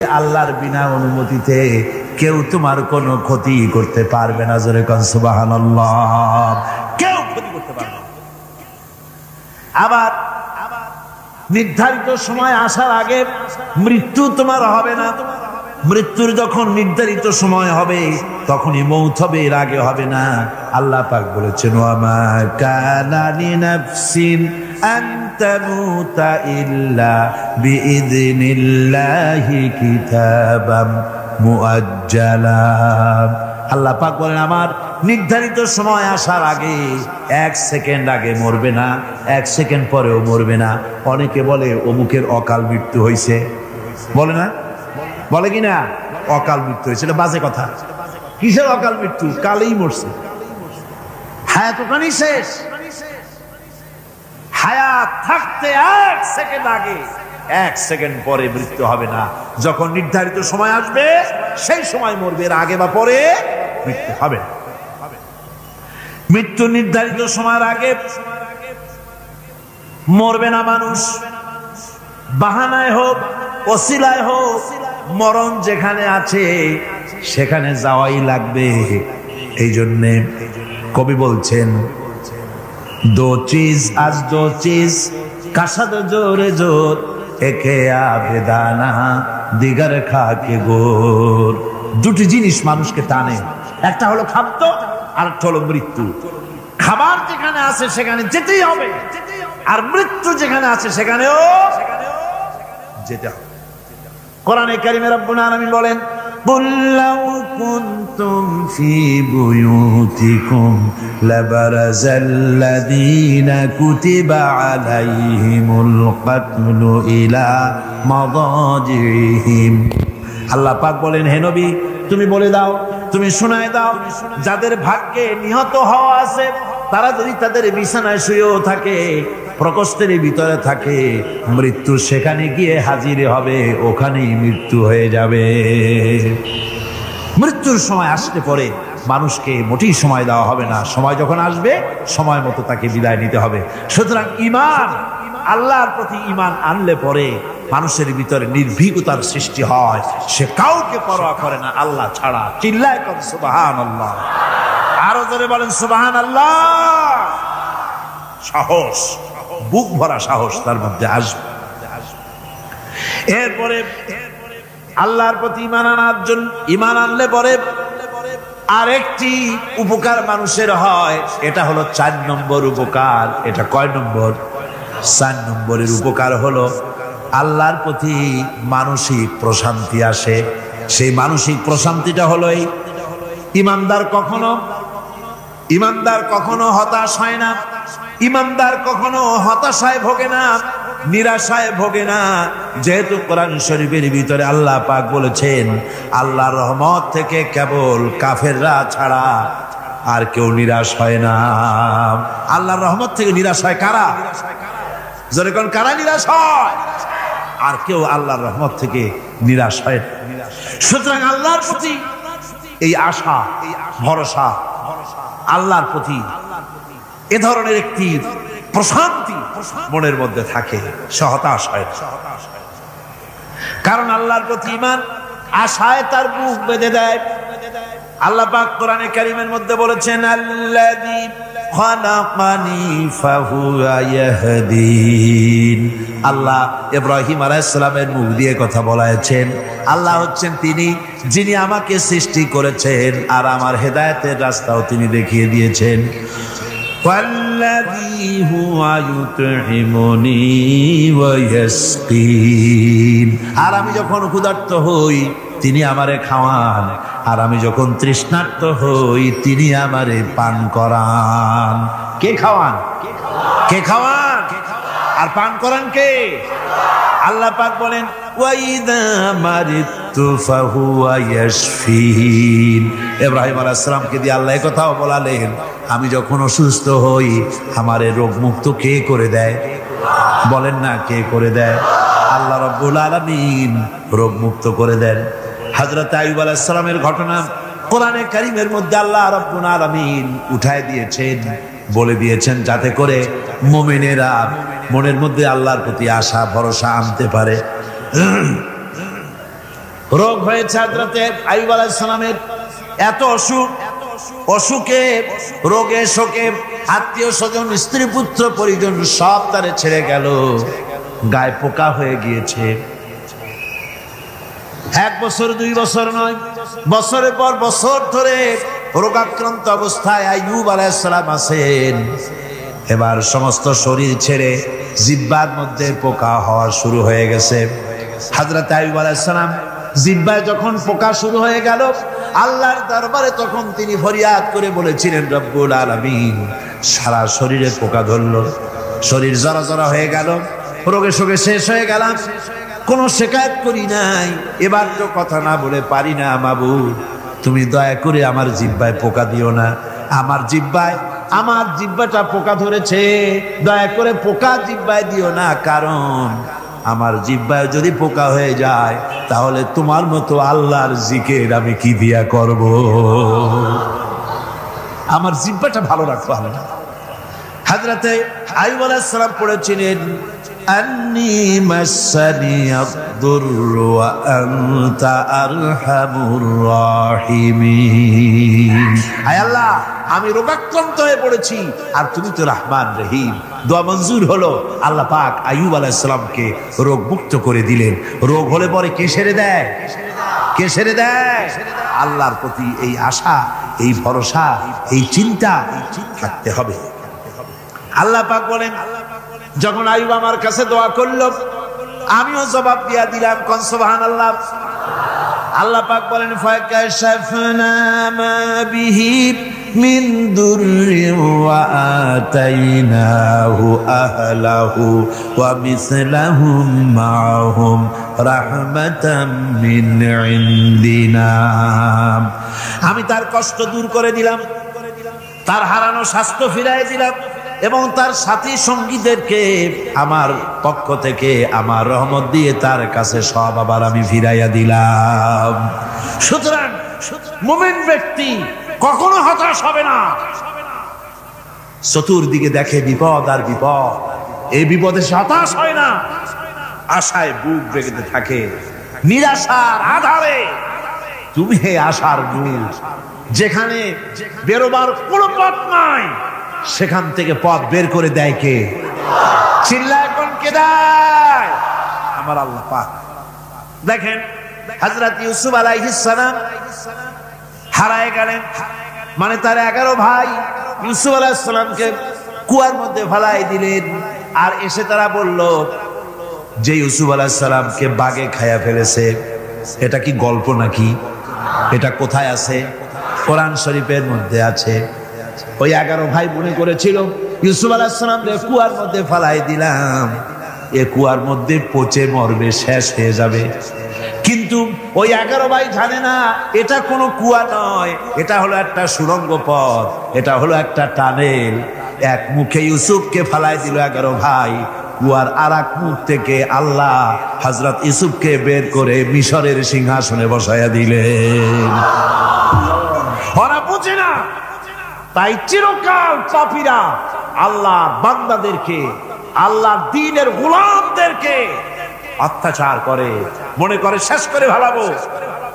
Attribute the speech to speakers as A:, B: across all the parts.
A: আল্লাহর বিনা অনুমতিতে কেউ তোমার কোনো ক্ষতি করতে পারবে না। জোরে কোন সুবহানাল্লাহ। কেউ ক্ষতি করতে পারবে না। আবার নির্ধারিত সময় আসার আগে মৃত্যু তোমার হবে না। মৃত্যুর যখন নির্ধারিত সময় হবে তখনই মৌত হবে, এর আগে হবে না। আল্লাহ পাক বলেছেন ওয়ামা কানা লিনাফসিন আন তামুতা ইল্লা বিইذনিল্লাহি কিতাবাম মুআজ্জালা। আল্লাহ পাক বলেন আমার নির্ধারিত সময় আসার আগে 1 সেকেন্ড আগে মরবে না, 1 সেকেন্ড পরেও মরবে না। অনেকে বলে অমুকের অকাল মৃত্যু হয়েছে, বলে না, বলে কিনা অকাল মৃত্যু হয়েছে। বাজে কথা। কিসের অকাল মৃত্যু? কালেই মরছে, হায়াত ওখানেই শেষ। হায়াত থাকতে 1 সেকেন্ড আগে 1 সেকেন্ড পরে মৃত্যু হবে না। যখন নির্ধারিত সময় আসবে সেই সময় মরবে, এর আগে বা পরে মৃত্যু হবে। মৃত্যু নির্ধারিত সময়ের আগে মরবে না মানুষ। বাহানায় হোক, ওসিলায় হোক, মরণ যেখানে আছে সেখানে যাওয়াই লাগবে। এই জন্যে কবি বলছেন দো চিজ আজ দো চিজ কাসাদ জোরে জোর একে আবেদানা দিগার খাকে গোর। দুটি জিনিস মানুষকে টানে, একটা হলো খাদ্য আর একটা হলো মৃত্যু। খাবার যেখানে আছে সেখানে যেতেই হবে, আর মৃত্যু যেখানে আছে সেখানেও যেতে হবে। কোরআনে কারিমে রব্বুল আলামিন বলেন কুল লাউ কুনতুম ফি বুয়ুতিকুম লাবারাযাল্লাযীনা কুতিবা আলাইহিমুল কাতলু ইলা মাদাজিহিম। আল্লাহ পাক বলেন হে নবী তুমি বলে দাও, তুমি শোনায় দাও, যাদের ভাগ্যে নিহত হওয়া আছে তারা যদি তাদের বিছানায় শুয়েও থাকে, প্রকোষ্ঠের ভিতরে থাকে, মৃত্যু সেখানে গিয়ে হাজির হবে, ওখানেই মৃত্যু হয়ে যাবে। মৃত্যুর সময় আসতে পরে মানুষকে মোটেই সময় দেওয়া হবে না। সময় যখন আসবে সময় মতো তাকে বিদায় নিতে হবে। সুতরাং ঈমান, আল্লাহর প্রতি ঈমান আনলে পরে মানুষের ভিতরে নির্ভীকতার সৃষ্টি হয়। সে কাউকে পরোয়া করে না আল্লাহ ছাড়া। চিল্লায় কর সুবহানাল্লাহ। আরো জোরে বলেন সুবহানাল্লাহ। সাহস, বুক ভরা সাহস তার মধ্যে আসবে। এরপরে আল্লাহর প্রতি ঈমান আনলে পরে আরেকটি উপকার মানুষের হয়, এটা হলো 4 নম্বর উপকার। এটা কয় নম্বর? 4 নম্বরের উপকার হলো আল্লাহর প্রতি মানসিক প্রশান্তি আসে। সেই মানসিক প্রশান্তিটা হলো এই ঈমানদার কখনো হতাশ হয় না, ঈমানদার কখনো হতাশায় ভোগে না, নিরাশায় ভোগে না। যেহেতু কোরআন শরীফের ভিতরে আল্লাহ পাক বলেছেন আল্লাহর রহমত থেকে কেবল কাফেররা ছাড়া আর কেউ নিরাশ হয় না। আল্লাহর রহমত থেকে নিরাশ হয় কারা? জোরে কোন কারা নিরাশ হয়? আর কেউ আল্লাহর রহমত থেকে নিরাশ হয় না। সুতরাং আল্লাহর প্রতি এই আশা, ভরসা, আল্লাহর প্রতি এ ধরনের একটি প্রশান্তি মনের মধ্যে থাকে, সে হতাশ হয় না। কারণ আল্লাহর প্রতি ঈমান আশায় তার বুক বেঁধে দেয়। আল্লাহ পাক কোরআনে কারীমের মধ্যে বলেছেন আল্লাযী খালাকানি ফাহুয়া ইয়াহদিন। আল্লাহ ইব্রাহিম আলাইহিস সালামের মুখ দিয়ে কথা বলেছেন। আল্লাহ হচ্ছেন তিনি যিনি আমাকে সৃষ্টি করেছেন আর আমার হেদায়েতের রাস্তাও তিনি দেখিয়ে দিয়েছেন। ওয়াল্লাযী হুয়া ইউতঈমুনি ওয়া ইয়াসকিন। আর আমি যখন ক্ষুধার্ত হই তিনি আমারে খাওয়ান, আর আমি যখন তৃষ্ণার্ত হই তিনি আমারে পান করান। কে খাওয়ান? কে খাওয়ান আর পান করান কে? আল্লাহ পাক বলেন ওয়াইদা মারিতু ফাহুয়া ইয়াশফিন। ইব্রাহিম আলাইহিস সালামকে দিয়ে আল্লাহ এই কথাও বলালেন আমি যখন অসুস্থ হই আমারে রোগ মুক্ত কে করে দেয়? বলেন না কে করে দেয়? আল্লাহ রাব্বুল আলামিন রোগ মুক্ত করে দেন। হযরত আইয়ুব আলাইহিস সালামের ঘটনা কোরআনে কারীমের মধ্যে আল্লাহ রাব্বুল আলামিন উঠায় দিয়েছেন, বলে দিয়েছেন যাতে করে মুমিনেরা মনের মধ্যে আল্লাহর প্রতি আশা ভরসা আনতে পারে। রোগ হয়েছে হযরতে আইয়ুব আলাইহিস সালামের। এত অসুখ, অসুখে, রোগে শোকে আত্মীয় স্বজন, স্ত্রী পুত্র পরিজন সব তারে ছেড়ে গেল, গায়ে পোকা হয়ে গিয়েছে। 1 বছর 2 বছর নয়, বছরের পর বছর ধরে রোগাক্রান্ত অবস্থায় আইয়ুব আলাইহিস সালাম আছেন। এবার সমস্ত শরীর ছেড়ে জিহ্বার মধ্যে পোকা হওয়া শুরু হয়ে গেছে। হযরত আইয়ুব আলাইহিস সালাম জিহ্বায় যখন পোকা শুরু হয়ে গেল, আল্লাহর দরবারে তখন তিনি ফরিয়াদ করে বলেছিলেন, রব্বুল আলামিন, সারা শরীরে পোকা ধরলো, শরীর জরা জরা হয়ে গেল, রোগে শোকে শেষ হয়ে গেলাম, কোনো শিকায়ত করি নাই, এবার তো কথা না বলে পারি না। মাবুদ, তুমি দয়া করে আমার জিহ্বায় পোকা দিও না, আমার জিহ্বাটা পোকা ধরেছে, দয়া করে পোকা জিহ্বায় দিও না, কারণ আমার জিহ্বায় যদি পোকা হয়ে যায় তাহলে তোমার মতো আল্লাহর জিকির আমি কি দিয়া করব? আমার জিহ্বাটা ভালো রাখবো আল্লাহ। হযরতে আইয়ুব আলাইহিস সালাম পড়েছিলেন, আন্নী মাসানিয়াদ-দুররু ওয়া আনতা আরহামুর রাহিমিন। আয় আল্লাহ, আমি রোগাক্রান্ত হয়ে পড়েছি আর তুমি তো রহমান রহিম। দোয়া মঞ্জুর হলো। আল্লাহ পাক আইয়ুব আলাইহিস সালামকে রোগ মুক্ত করে দিলেন। রোগ হলে পরে কে সেরে দেয়? কে সেরে দেয়? আল্লাহর প্রতি এই আশা, এই ভরসা, এই চিন্তা থাকতে হবে। আল্লাহ পাক বলেন, যখন আইয়ুব আমার কাছে দোয়া করলো, আমিও জবাব দিয়া দিলাম। কোন সুবহানাল্লাহ। আল্লাহ পাক বলেন, ফাকাশাফনা মা বিহি মিন দুররিন ওয়া আতাইনাহু আহলাহু ওয়া মিসলাহুম মাআহুম রাহমাতাম মিন ইনদিনা। আমি তার কষ্ট দূর করে দিলাম, তার হারানো স্বাস্থ্য ফিরিয়ে দিলাম এবং তার সাথী সঙ্গীদেরকে আমার পক্ষ থেকে আমার রহমত দিয়ে তার কাছে সব আবার আমি ফিরাইয়া দিলাম। সুতরাং মুমিন ব্যক্তি কখনো হতাশ হবে না। চতুর্দিকে দেখে বিপদ আর বিপদ, এই বিপদে সে হতাশ হয় না, আশায় বুক বেঁধে থাকে। নিরাশার আধারে তুমি হে আশার নূর, যেখানে বেরোবার কোনো পথ নাই সেখান থেকে পথ বের করে দেয় কে? চিল্লায় কোন কে দেয়? আমার আল্লাহ পাক। দেখেন, হযরত ইউসুফ আলাইহিস সালাম হারায় গেলেন, মানে তার 11 ভাই ইউসুফ আলাইহিস সালামকে কুয়ার মধ্যে ফেলাই দিলেন। আর এসে তারা বলল যে ইউসুফ আলাইহিস সালামকে বাঘে খায়া ফেলেছে। এটা কি গল্প নাকি? এটা কোথায় আছে? কোরআন শরীফের মধ্যে আছে। ওই 11 ভাই মনে করেছিল ইউসুফ আলাইহিস সালামকে কুয়ার মধ্যে ফেলাই দিলাম, এ কুয়ার মধ্যে পচে মরবে, শেষ হয়ে যাবে। কিন্তু ওই 11 ভাই জানে না এটা কোনো কুয়া নয়, এটা হলো একটা সুড়ঙ্গ পথ, এটা হলো একটা টানেল। এক মুখে ইউসুফকে ফেলাই দিল 11 ভাই, কুয়ার আরেক মুখ থেকে আল্লাহ হযরত ইউসুফকে বের করে মিশরের সিংহাসনে বসায়া দিলেন। ওরা বুঝে না, তাই চিরকাল পাপীরা আল্লাহর বান্দাদেরকে, আল্লাহর দ্বীনের গোলামদেরকে অত্যাচার করে, মনে করে শেষ করে ভালাবো,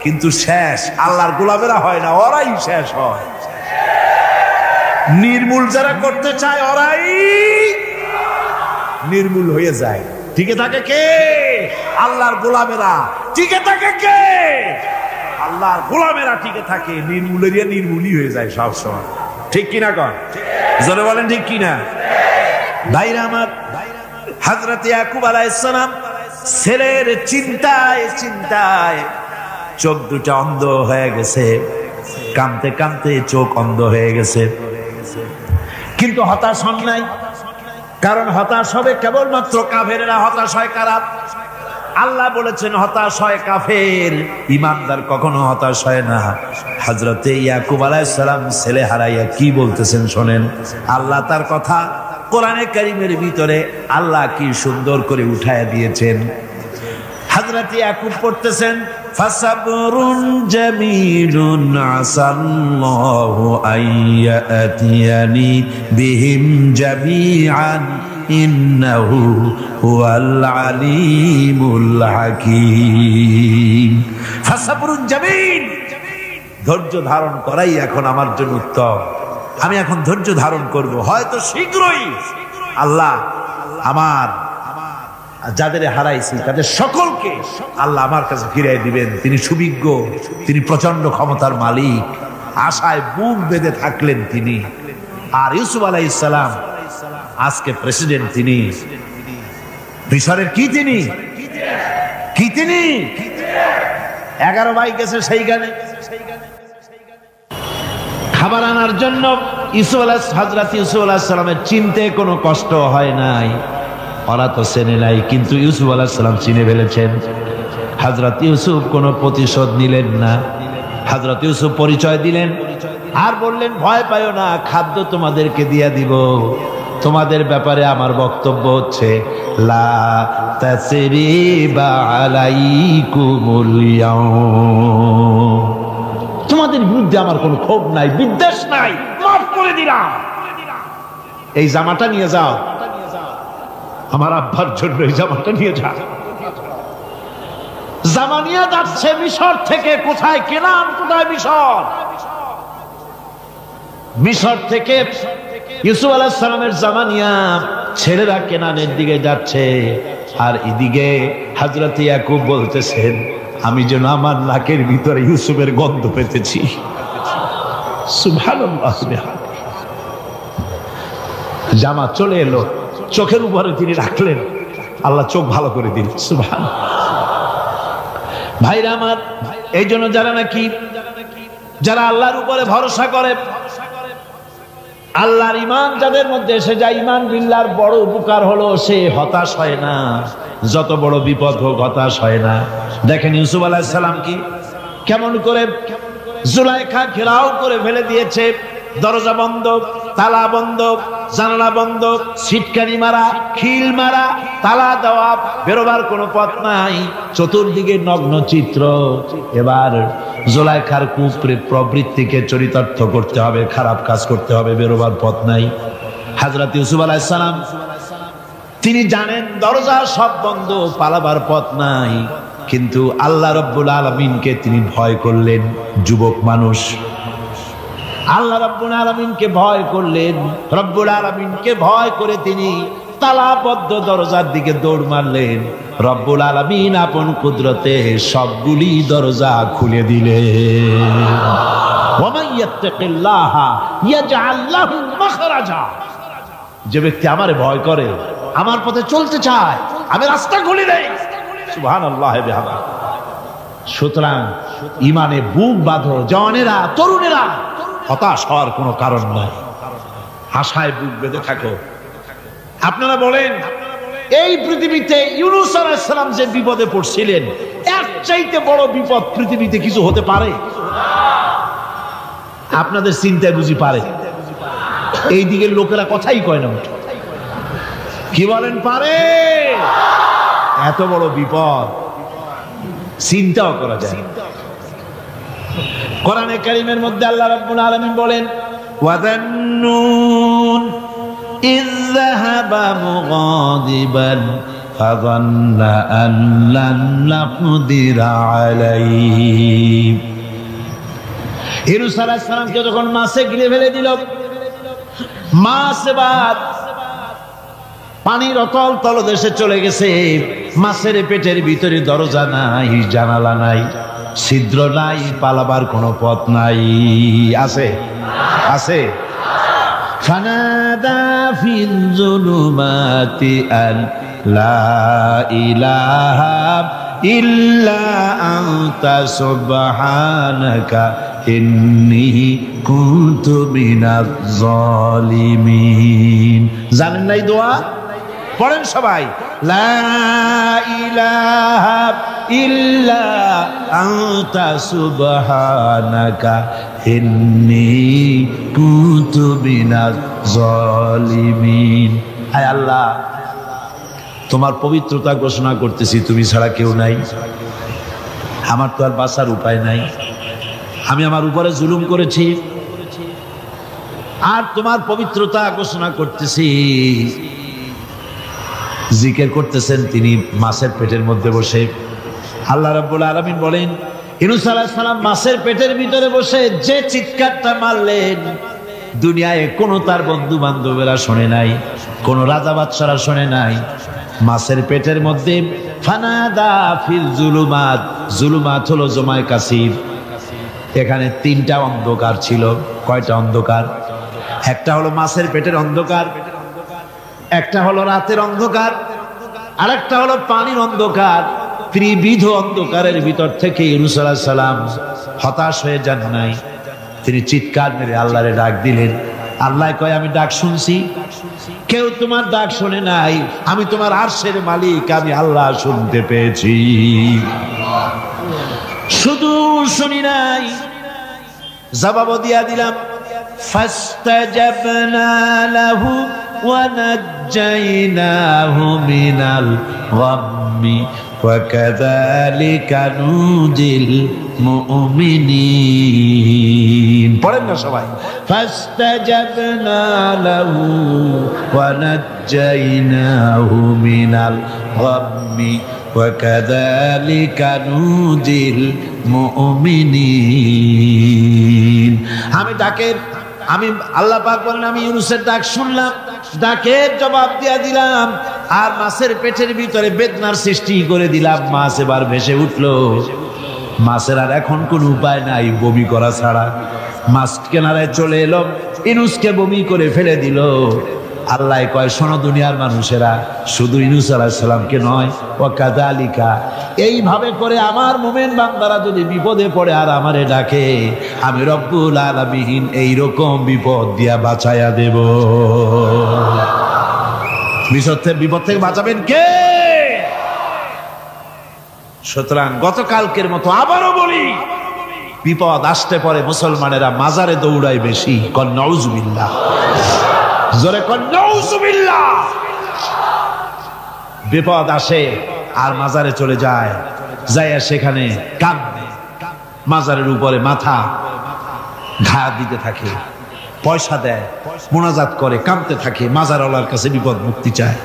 A: কিন্তু শেষ আল্লাহর গোলামেরা হয় না, ওরাই শেষ হয়। নির্মূল যারা করতে চায় ওরাই নির্মূল হয়ে যায়। টিকে থাকে কে? আল্লাহর গোলামেরা। টিকে থাকে কে? আল্লাহর গোলামেরা টিকে থাকে। নির্মূলেরিয়া নির্মূলই হয়ে যায় সব সময়। ঠিক কিনা কন? জোরে বলেন ঠিক কিনা? ভাইরা আমার, হযরত ইয়াকুব আলাইহিস সালাম ছেলের চিন্তায় চিন্তায় চোখ দুটো অন্ধ হয়ে গেছে, কাঁদতে কাঁদতে চোখ অন্ধ হয়ে গেছে। কিন্তু হতাশ হন নাই, কারণ হতাশ হবে কেবলমাত্র কাফেরেরা। হতাশ হয় কারা? আল্লাহ বলেছেন হতাশ হয় কাফের, ইমানদার কখনো হতাশ হয় না। হযরত ইয়াকুব আলাইহিস সালাম ছেলে হারাইয়া কি বলতেছেন শোনেন। আল্লাহ তার কথা কোরআনে কারীমের ভিতরে আল্লাহ কি সুন্দর করে উঠায়া দিয়েছেন। হযরত ইয়াকুব পড়তেছেন ফাসাবরুন জামিলুন আসাল্লাহু আইয়াতিয়ানি বিহিম জামিআন ইন্নাহু হুয়াল আলিমুল হাকীম। ফাসাবরুন জামিল, ধৈর্য ধারণ করাই এখন আমার জন্য উত্তম। আমি এখন ধৈর্য ধারণ করব, হয়তো শীঘ্রই আল্লাহ আমার যাদের হারাইছি তাদের সকলকে আল্লাহ আমার কাছে ফিরিয়ে দিবেন। তিনি সুবিজ্ঞ, তিনি প্রচন্ড ক্ষমতার মালিক। আশায় বুক বেঁধে থাকলেন তিনি। আর ইউসুফ আলাইহিস সালাম আজকে প্রেসিডেন্ট। তিনি মিশরের কি তিনি 11 ভাই গেছে সেইখানে খাবার আনার জন্য। হযরত ইউসুফ আলাইহিস সালামের চিনতে কোনো কষ্ট হয় নাই। ওরা তো চেনে নাই, কিন্তু ইউসুফ আলাইহিস সালাম চিনে ফেলেছেন। হযরত ইউসুফ কোনো প্রতিশোধ নিলেন না। হযরত ইউসুফ পরিচয় দিলেন আর বললেন, ভয় পাইও না, খাদ্য তোমাদেরকে দিয়া দিব। তোমাদের ব্যাপারে আমার বক্তব্য হচ্ছে লা তাসরিবা আলাইকুমুল ইয়াউম, তোমাদের বিরুদ্ধে আমার কোনো ক্ষোভ নাই, বিদ্বেষ নাই, মাফ করে দিলাম। এই জামাটা নিয়ে যাও, আমার আব্বার জন্য এই জামাটা নিয়ে যাও। জামা নিয়ে যাচ্ছে মিশর থেকে। কোথায় কেনান, কোথায় মিশর? মিশর থেকে ইউসুফ আলাইহিস সালামের জামা নিয়ে ছেলেরা কেনানের দিকে যাচ্ছে। আর এদিকে হযরত ইয়াকুব বলতেছেন, আমি যেন আমার নাকের ভিতরে ইউসুফের গন্ধ পেতেছি। সুবহানাল্লাহ। জামা চলে এলো, চোখের উপরে তিনি রাখলেন, আল্লাহ চোখ ভালো করে দিল। সুবহানাল্লাহ। ভাইরা আমার, এই জন্য যারা আল্লাহর উপরে ভরসা করে, আল্লাহর ঈমান যাদের মধ্যে এসে যায়, ঈমান বিল্লাহর বড় উপকার হলো সে হতাশ হয় না। যত বড় বিপদ হোক হতাশ হয় না। দেখেন ইউসুফ আলাইহিস সালাম কি কেমন করে জুলাইখা ঘেরাও করে ফেলে দিয়েছে। দরজা বন্ধ, তালা বন্ধ, জানালা বন্ধ, সিটকানি মারা, খিল মারা, তালা দেওয়া, বেরোবার কোনো পথ নাই, চতুর্দিকে নগ্ন চিত্র। এবার জুলাইখার প্রবৃত্তিকে চরিতার্থ করতে হবে, খারাপ কাজ করতে হবে, বেরোবার পথ নাই। হযরত ইউসুফ আলাইহিস সালাম তিনি জানেন দরজা সব বন্ধ, পালাবার পথ নাই, কিন্তু আল্লাহ রাব্বুল আলামিনকে তিনি ভয় করলেন। যুবক মানুষ, আল্লাহ রাব্বুল আলামিনকে ভয় করলেন। রব্বুল আলামিনকে ভয় করে তিনি তালাবদ্ধ দরজার দিকে দৌড় মারলেন। রব্বুল আলামিন আপন কুদরতে সবগুলি দরজা খুলে দিলেন। ওয়া মান ইয়াত্তাকিল্লাহা ইয়াজআল লাহু মাখরাজা, যে ব্যক্তি আমারে ভয় করে, আমার পথে চলতে চায়, আমি রাস্তা খুলে দেই। সুবহানাল্লাহ বিহামদিহি। সুতরাং ঈমানে বুক বাঁধো জওয়ানেরা, তরুণেরা, হতাশ হওয়ার কোনো কারণ নাই, আশায় বুক বেঁধে থাকো। আপনারা বলেন, এই পৃথিবীতে ইউনূস আলাইহিস সালাম যে বিপদে পড়ছিলেন, এর চাইতে বড় বিপদ পৃথিবীতে কিছু হতে পারে? আপনাদের চিন্তায় বুঝি পারে? এই দিকের লোকেরা কথাই কয় না। কি বলেন, পারে? এত বড় বিপদ চিন্তাও করা যায়। কোরআনে কারীমের মধ্যে আল্লাহ রাব্বুল আলামিন বলেন, ওয়াযান্নুন ইয যাহাবা মুগাদিবান ফাযান্না আন লান নাকদিরা আলাইহি। ইউনূস আলাইহিস সালামকে যখন মাছে গিলে ফেলে দিল, মাছ এবার পানির অতল তলদেশে চলে গেছে। মাছের পেটের ভিতরে দরজা নাই, জানালা নাই, ছিদ্র নাই, পালাবার কোনো পথ নাই। আছে? আছে। ফানাদা ফিল যুলুমাতি আন লা ইলাহা ইল্লা আনতা সুবহানাকা ইন্নী কুনতু মিনাজ জালিমিন। জানেন নাই দোয়া? পড়েন সবাই, লা ইলাহা ইল্লা আনতা সুবহানাকা ইন্নী কুনতু মিনাজ জালিমিন। আয় আল্লাহ, তোমার পবিত্রতা ঘোষণা করতেছি, তুমি ছাড়া কেউ নাই, আমার তো আর বাঁচার উপায় নাই, আমি আমার উপরে জুলুম করেছি, আর তোমার পবিত্রতা ঘোষণা করতেছি। জিকির করতেছেন তিনি মাছের পেটের মধ্যে বসে। আল্লাহ রাব্বুল আলামিন বলেন, ইউনূস আলাইহিস সালাম মাছের পেটের ভিতরে বসে যে চিৎকারটা মারলেন, দুনিয়ায় কোনো তার বন্ধু বান্ধবেরা শোনে নাই, কোন রাজা বাদশারা শোনে নাই। মাছের পেটের মধ্যে ফানাদা ফিল জুলুমাত, জুলুমাত হলো জমায় কাসির। এখানে তিনটা অন্ধকার ছিল। কয়টা অন্ধকার? একটা হলো মাছের পেটের অন্ধকার, একটা হলো রাতের অন্ধকার, আরেকটা হলো পানির অন্ধকার। ত্রিবিধ অন্ধকারের ভিতর থেকে ইউনূস আলাইহিস সালাম হতাশ হয়ে যান নাই, তিনি চিৎকার মেরে আল্লাহরে ডাক দিলেন। আল্লাহ কয়, আমি ডাক শুনছি, কেউ তোমার ডাক শুনে নাই, আমি তোমার আরশের মালিক, আমি আল্লাহ শুনতে পেয়েছি, শুধু শুনি নাই, জবাবও দিয়া দিলাম। ফাস্তাজাবনা লাহু ওয়া নাজ্জাইনাহু মিনাল গাম্মি ওয়া কাযালিকা নুজিল মুমিনিন। পড়েন না সবাই, ফাস্তাজাবনা লাহু ওয়া নাজ্জাইনাহু মিনাল গাম্মি ওয়া কাযালিকা নুজিল মুমিনিন। আমি আল্লাহ পাক বলেন, আমি ইউনূসের ডাক শুনলাম, ডাকের জবাব দিয়া দিলাম, আর মাছের পেটের ভিতরে বেদনার সৃষ্টি করে দিলাম। মাছ এবার ভেসে উঠলো। মাছের আর এখন কোন উপায় নাই বমি করা ছাড়া। মাছ কেনারায় চলে এলো, ইউনূসকে বমি করে ফেলে দিল। আল্লাহ কয়, শোনো দুনিয়ার মানুষেরা, শুধু ইউনূস আলাইহিস সালামকে নয়, ওয়া কাযালিকা, এইভাবে করে আমার মুমিন বান্দারা যদি বিপদে পড়ে আর আমারে ডাকে, আমি রব্বুল আলামিন এইরকম বিপদ দিয়া বাঁচাইয়া দেব। বিপদ থেকে বাঁচাবেন কে? সুতরাং গতকালকের মতো আবারও বলি, বিপদ আসতে পরে মুসলমানেরা মাজারে দৌড়ায় বেশি। কন নাউযুবিল্লাহ, জোরে কন নাউযুবিল্লাহ। বিপদ আসে আর মাজারে চলে যায়, যাইয়া সেখানে কাঁদে, মাজারের উপরে মাথা ঘা দিতে থাকে, পয়সা দেয়, মুনাজাত করে, কাঁদতে থাকে, মাজারওয়ালার কাছে বিপদ মুক্তি চায়।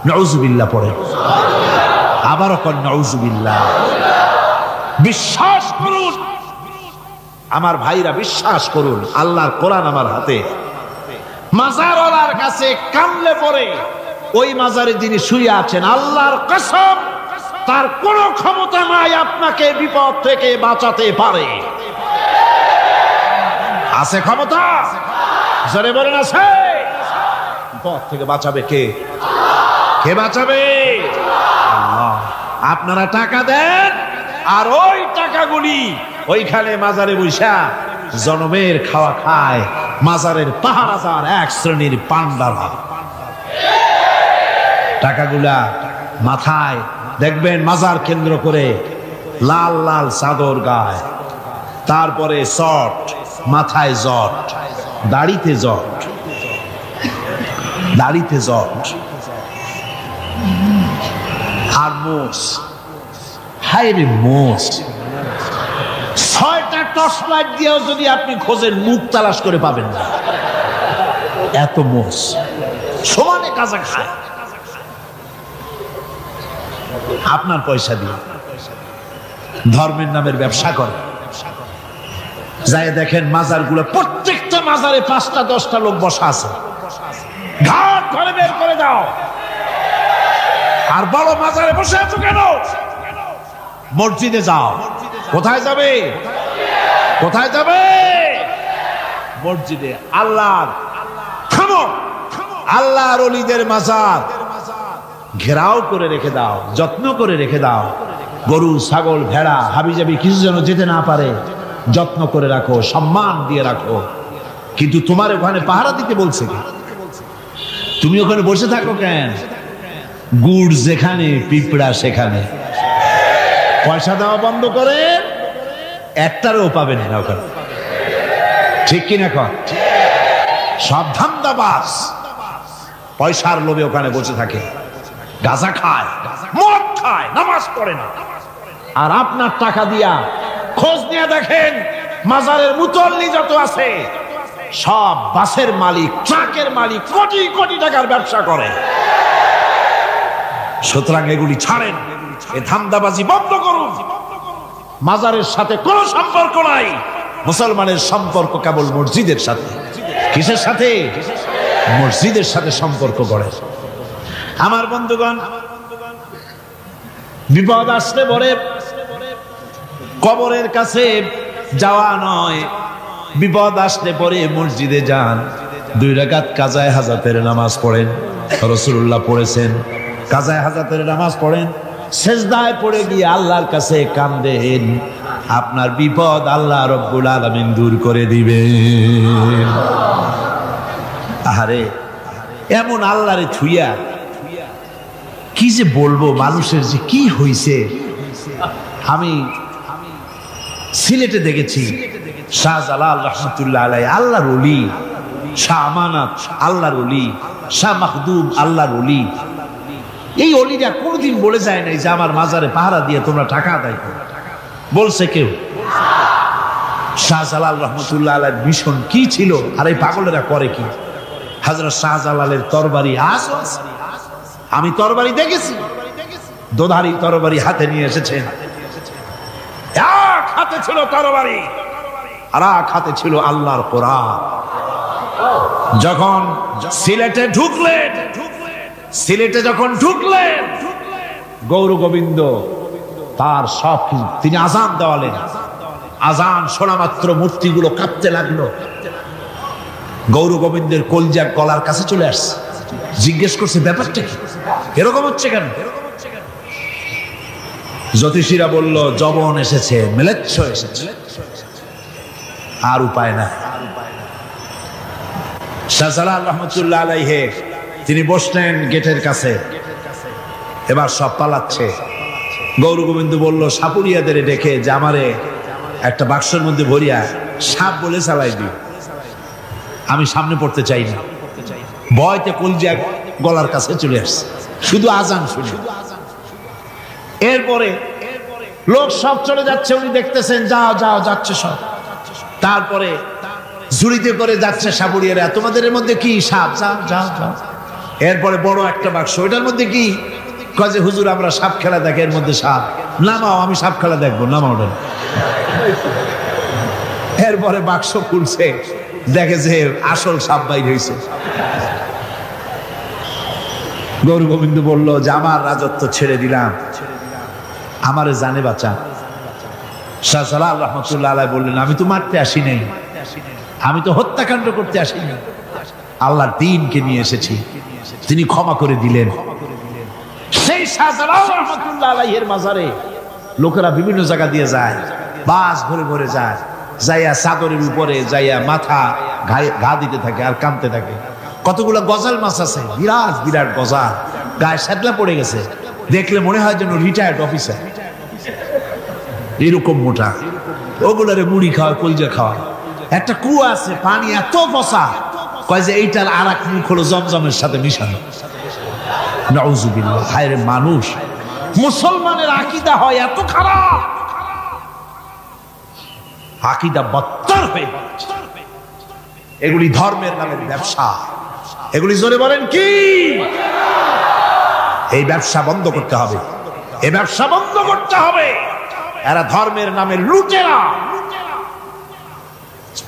A: নাউযুবিল্লাহ পড়ে, আবারও কন নাউযুবিল্লাহ। বিশ্বাস করুন আমার ভাইরা, বিশ্বাস করুন, আল্লাহর কোরআন আমার হাতে। মাজারওয়ালার কাছে কামলে পড়ে ওই মাজারে যিনি শুয়ে আছেন, আল্লাহর কসম তার কোনো ক্ষমতা নাই আপনাকে বিপদ থেকে বাঁচাতে পারে। আছে ক্ষমতা? জোরে বলেন আছে। বিপদ থেকে বাঁচাবে কে? কে বাঁচাবে? আল্লাহ। আপনারা টাকা দেন আর ওই টাকাগুলি ওইখানে মাজারে বৈশা জনমের খাওয়া খায় মাজারের পাহারাদার এক শ্রেণীর পান্ডারা। টাকাগুলা মাথায় দেখবেন মাজার কেন্দ্র করে লাল লাল চাদর গায়, তারপরে শট, মাথায় জট, দাড়িতে জট, দাড়িতে জট, আর মোষ। হায় রে মোষ! 6টা টর্চ লাইট দিয়েও যদি আপনি খোঁজেন, মুখ তালাশ করে পাবেন না, এত মোষ সমানে কাজা খায় আপনার পয়সা দিয়ে। ধর্মের নামের ব্যবসা করে। যাই দেখেন মাজারগুলো, প্রত্যেকটা মাজারে 5টা 10টা লোক বসা আছে। ঘাট ঘরে বের করে দাও। আর বড় মাজারে বসে আছো কেন? মসজিদে যাও। কোথায় যাবে? কোথায় যাবে? মসজিদে। আল্লাহর থামো, আল্লাহর ওলিদের মাজার ঘেরাও করে রেখে দাও, যত্ন করে রেখে দাও। গরু, ছাগল, ভেড়া, হাবিজাবি কিছু যেন যেতে না পারে, যত্ন করে রাখো, সম্মান দিয়ে রাখো। কিন্তু তোমার ওখানে পাহারা দিতে বলছে কি? তুমি ওখানে বসে থাকো কেন? গুড় যেখানে, পিঁপড়া সেখানে। পয়সা দেওয়া বন্ধ করে একটারও পাবেন না ওখানে। ঠিক কিনা কর? সব ধান্দাবাজ পয়সার লোভে ওখানে বসে থাকে। গাঁজা খায়, মদ খায়, নামাজ পড়ে না। আর আপনার টাকা দিয়া খোঁজ নিয়ে দেখেন মাজারের মুতল্লি যত আছে সব বাসের মালিক, ট্রাকের মালিক, কোটি কোটি টাকার ব্যবসা করে। সুতরাং এগুলি ছাড়েন, এ ধান্দাবাজি বন্ধ করুন। মাজারের সাথে কোনো সম্পর্ক নাই। মুসলমানের সম্পর্ক কেবল মসজিদের সাথে। কিসের সাথে? মসজিদের সাথে সম্পর্ক গড়ে। আমার বন্ধুগণ, বিপদ আসলে পরে কবরের কাছে যাওয়া নয়, বিপদ আসলে পরে মসজিদে যান, 2 রাকাত কাজায়ে হাজাতের নামাজ পড়েন। রাসূলুল্লাহ পড়েছেন, কাজায়ে হাজাতের নামাজ পড়েন, সেজদায় পড়ে গিয়ে আল্লাহর কাছে কাঁদেন, আপনার বিপদ আল্লাহ রব্বুল আলামিন দূর করে দিবেন। আরে এমন আল্লাহরে ছুঁয়া কি যে বলবো, মানুষের যে কি হইছে। আমি সিলেটে দেখেছি শাহজালাল রহমতুল্লাহ আলাইহি আল্লাহর ওলি, শাহ আমানত আল্লাহর ওলি, শাহ মাখদুম আল্লাহর ওলি। এই ওলিরা কোনদিন বলে যায় নাই যে আমার মাজারে পাহারা দিয়ে তোমরা টাকা আদায় করো। বলছে কেউ? শাহজালাল রহমতুল্লাহ আলাইহির মিশন কি ছিল আর এই পাগলেরা করে কি? হযরত শাহজালালের তরবারি আজ আমি তরবারি দেখেছি, দোধারি তরবারি হাতে নিয়ে এসেছেন। এক হাতে ছিল তরবারি আর এক হাতে ছিল আল্লাহর কোরআন। যখন সিলেটে ঢুকলেন, সিলেটে যখন ঢুকলেন, গৌর গোবিন্দ তার সব কিছু তিনি আজান দেওয়ালেন। আজান শোনা মাত্র মূর্তিগুলো কাঁপতে লাগলো। গৌর গোবিন্দের কলজা গলার কাছে চলে আসছে, জিজ্ঞেস করছে ব্যাপারটা কি, এরকম হচ্ছে কেন? জ্যোতিষীরা বলল যবন এসেছে, মেলেচ্ছ এসেছে, আর উপায় নাই। শাহজালাল রহমতুল্লাহ আলাইহি তিনি বসলেন গেটের কাছে, এবার সব পালাচ্ছে। গৌর গোবিন্দ বলল সাপুরিয়াদের ডেকে যে আমারে একটা বাক্সের মধ্যে ভরিয়া সাপ বলে চালাই দিই, আমি সামনে পড়তে চাই না। ভয়তে কলজা গলার কাছে চলে আসছে শুধু আজান শুনে। এরপরে লোক সব চলে যাচ্ছে, উনি দেখতেছেন যাও যাও যাচ্ছে সব। তারপরে ঝুড়িতে করে যাচ্ছে সাপুরিয়ারা, তোমাদের মধ্যে কি সাপ? যাও যাও যাও। এরপরে বড় একটা বাক্স, ওইটার মধ্যে কি? কাজে হুজুর আমরা সাপ খেলা দেখি, এর মধ্যে সাপ। নামাও, আমি সাপ খেলা দেখবো, নামাও। এরপরে বাক্স খুলছে, দেখে যে আসল সাপ বাইর হয়েছে। গৌর গোবিন্দ বলল যে আমার রাজত্ব ছেড়ে দিলাম, আমারে জানে বাঁচা। শাহজালাল রহমতুল্লাহ আলাইহি বললেন আমি তো মারতে আসি নাই, আমি তো হত্যাকাণ্ড করতে আসিনি, আল্লাহর দ্বীনকে নিয়ে এসেছি। তিনি ক্ষমা করে দিলেন। সেই শাহজালাল রহমতুল্লাহ আলাইহির মাজারে লোকেরা বিভিন্ন জায়গা দিয়ে যায়, বাস ভরে ভরে যায়, যাইয়া চাদরের উপরে যাইয়া মাথা ঘা দিতে থাকে আর কাঁদতে থাকে। কতগুলো গজাল মাছ আছে, বিরাট বিরাট গজাল, গায়ে শ্যাদলা পড়ে গেছে, দেখলে মনে হয় যেন রিটায়ার্ড অফিসার, এরকম মোটা। ওগুলারে মুড়ি খাওয়া, কলজা খাওয়া। একটা কুয়া আছে, পানি এত পচা, কয় যে এইটার আর এক মুখ হলো জমজমের সাথে মিশানো। নাউজুবিল্লাহ। হায় রে মানুষ, মুসলমানের আকীদা হয় এত খারাপ, আকীদা বদতর হয়ে যাচ্ছে। এগুলি ধর্মের নামের ব্যবসা, এগুলি জোরে বলেন কি? এই ব্যবসা বন্ধ করতে হবে, এই ব্যবসা বন্ধ করতে হবে। এরা ধর্মের নামে লুটেরা,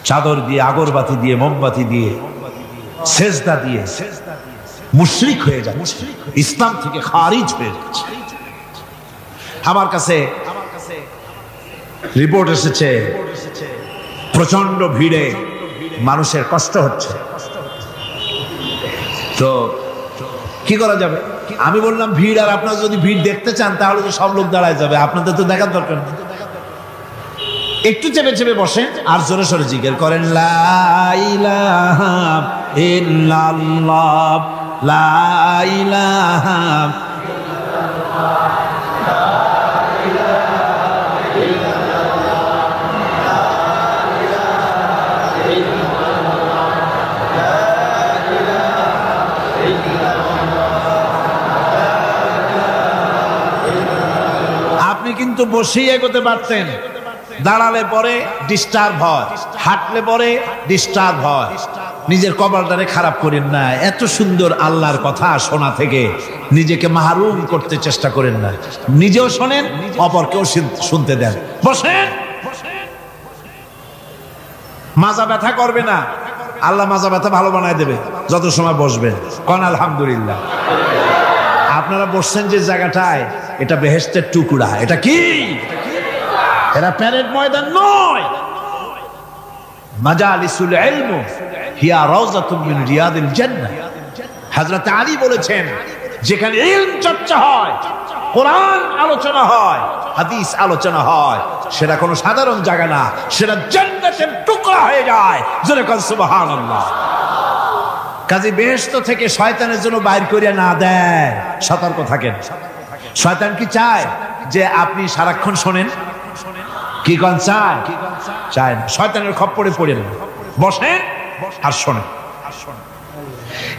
A: চাদর দিয়ে, আগরবাতি দিয়ে, মোমবাতি দিয়ে, সেজদা দিয়ে মুশরিক হয়ে যাচ্ছে, ইসলাম থেকে খারিজ হয়ে যাচ্ছে। আমার কাছে রিপোর্ট এসেছে প্রচন্ড ভিড়ে মানুষের কষ্ট হচ্ছে, তো কি করা যাবে? আমি বললাম ভিড়, আর আপনারা যদি ভিড় দেখতে চান তাহলে তো সব লোক দাঁড়ায় যাবে, আপনাদের তো দেখার দরকার নেই। একটু চেপে চেপে বসেন আর জোরে সোরে জিকির করেন লা ইলাহা ইল্লাল্লাহ, লা ইলাহা বসেই এগোতে পারতেন, দাঁড়ালে পরে ডিস্টার্ব হয়, হাঁটলে পরে ডিস্টার্ব হয়। নিজের কপালটারে খারাপ করেন না। এত সুন্দর আল্লাহর কথা শোনা থেকে নিজেকে মাহরুম করতে চেষ্টা করেন না। নিজেও শোনেন, অপরকেও শুনতে দেন। বসেন, মাজা ব্যথা করবে না, আল্লাহ মাজা ব্যথা ভালো বানায় দেবে যত সময় বসবেন। কোন আলহামদুলিল্লাহ। আপনারা বসছেন যে জায়গাটায়, এটা বেহেশতের টুকরা। এটা কি? এটা প্যারেড ময়দান নয়। মাজালিসুল ইলম হিয়া রাওযাতুম মিন রিয়াদিল জান্নাহ। হযরত আলী বলেছেন, যেখানে ইলম চর্চা হয়, কোরআন আলোচনা হয়, হাদিস আলোচনা হয়, সেটা কোনো সাধারণ জায়গা না, সেটা জান্নাতের টুকরা হয়ে যায়। জোরে কোন সুবহানাল্লাহ। কাজী বেহেশত থেকে শয়তানের জন্য বাইর করিয়া না দেয়, সতর্ক থাকেন। শয়তান কি চায় যে আপনি সারাক্ষণ শোনেন? কি কোন চায়? চায় না। শয়তানের খপ্পরে পড়েন, বসেন আর শোনেন।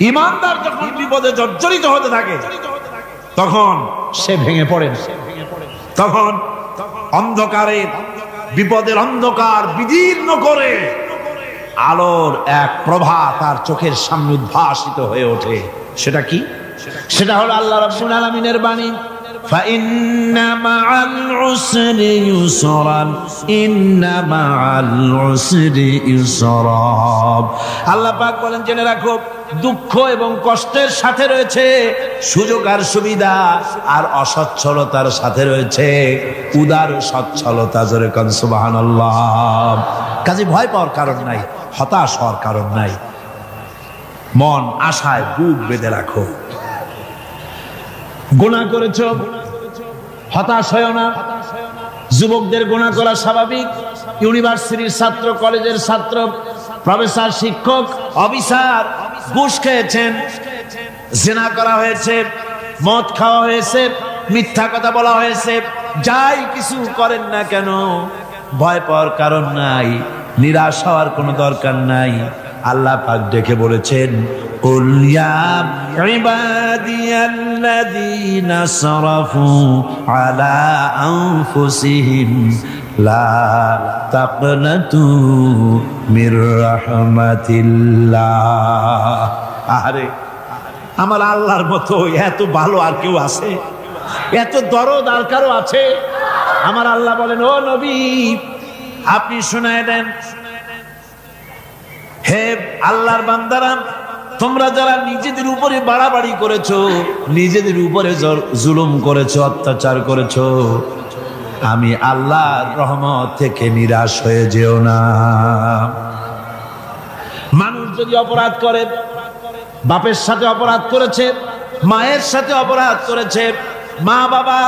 A: ঈমানদার যখন বিপদে জর্জরিত হতে থাকে, তখন সে ভেঙে পড়ে না। তখন অন্ধকারে, বিপদের অন্ধকার বিদীর্ণ করে আলোর এক প্রভা তার চোখের সামনে উদ্ভাসিত হয়ে ওঠে। সেটা কি? সেটা হলো আল্লাহ রাব্বুল আলামিনের বাণী, ফাইন্না মাআল উসরি ইউসরান, ইন্না মাআল উসরি ইউসরা। আল্লাহ পাক বলেন, জেনে রাখো, দুঃখ এবং কষ্টের সাথে রয়েছে সুযোগ আর সুবিধা, আর অসচ্ছলতার সাথে রয়েছে উদার সচ্ছলতা। জোরে কোন সুবহানাল্লাহ। কাজে ভয় পাওয়ার কারণ নাই, হতাশ হওয়ার কারণ নাই। মন আশায় বুক বেঁধে রাখো। গুনাহ করেছ, হতাশ হয় না। যুবকদের গুনাহ করা স্বাভাবিক। ইউনিভার্সিটির ছাত্র, কলেজের ছাত্র, প্রফেসর, শিক্ষক, অফিসার ঘুষ খেয়েছেন, জিনা করা হয়েছে, মদ খাওয়া হয়েছে, মিথ্যা কথা বলা হয়েছে, যাই কিছু করেন না কেন, ভয় পাওয়ার কারণ নাই, নিরাশ হওয়ার কোনো দরকার নাই। আল্লাহ পাক ডেকে বলেছেন, কুল ইয়া ইবাদিয়াল্লাযীনা আসরাফু আলা আনফুসিহিম লা তাকনাতু মির রাহমাতিল্লাহ। আরে আমার আল্লাহর মতো এত ভালো আর কেউ আছে? এত দরদ আর কারো আছে? আমার আল্লাহ বলেন, ও নবী, আপনি শোনায় দেন, হে আল্লাহর বান্দারা, তোমরা যারা নিজেদের উপরে বাড়াবাড়ি করেছো, নিজেদের উপরে জুলুম করেছো, অত্যাচার করেছো, আমি আল্লাহর রহমত থেকে নিরাশ হয়ে যেও না। মানুষ যদি অপরাধ করে, বাপের সাথে অপরাধ করেছে, মায়ের সাথে অপরাধ করেছে, মা বাবা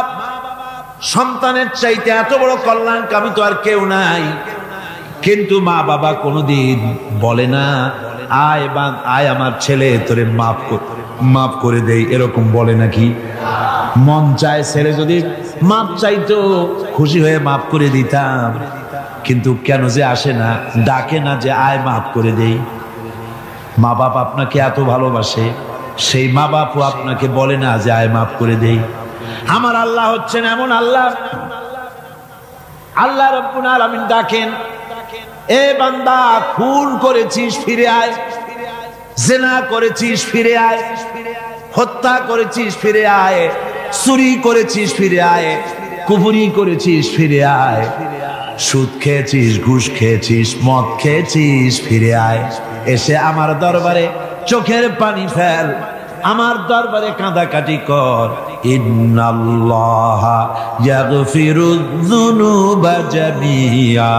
A: সন্তানের চাইতে এত বড় কল্যাণকামী তো আর কেউ নাই, কিন্তু মা বাবা কোনোদিন বলে না, আয় আমার ছেলে তোরে মাফ করে দেই, এরকম বলে নাকি? মন চায় ছেলে যদি মাপ চাইতো, খুশি হয়ে মাফ করে দিতাম, কিন্তু কেন যে আসে না, ডাকে না যে আয় মাফ করে দেই। মা বাপ আপনাকে এত ভালোবাসে, সেই মা বাপও আপনাকে বলে না যে আয় মাফ করে দেই। আমার আল্লাহ হচ্ছেন এমন আল্লাহ, আল্লাহ রাব্বুল আলামিন ডাকেন, এ বান্দা, খুন করেছিস ফিরে আয়, জিনা করেছিস ফিরে আয়, হত্যা করেছিস ফিরে আয়, চুরি করেছিস ফিরে আয়, কুফরি করেছিস ফিরে আয়, সুদ খেয়েছিস, ঘুষ খেয়েছিস, মদ খেয়েছিস, ফিরে আয়। এসে আমার দরবারে চোখের পানি ফেল, আমার দরবারে কাঁদাকাটি কর। ইন্নাল্লাহা ইয়াগফিরুয যুনুবা জামিআ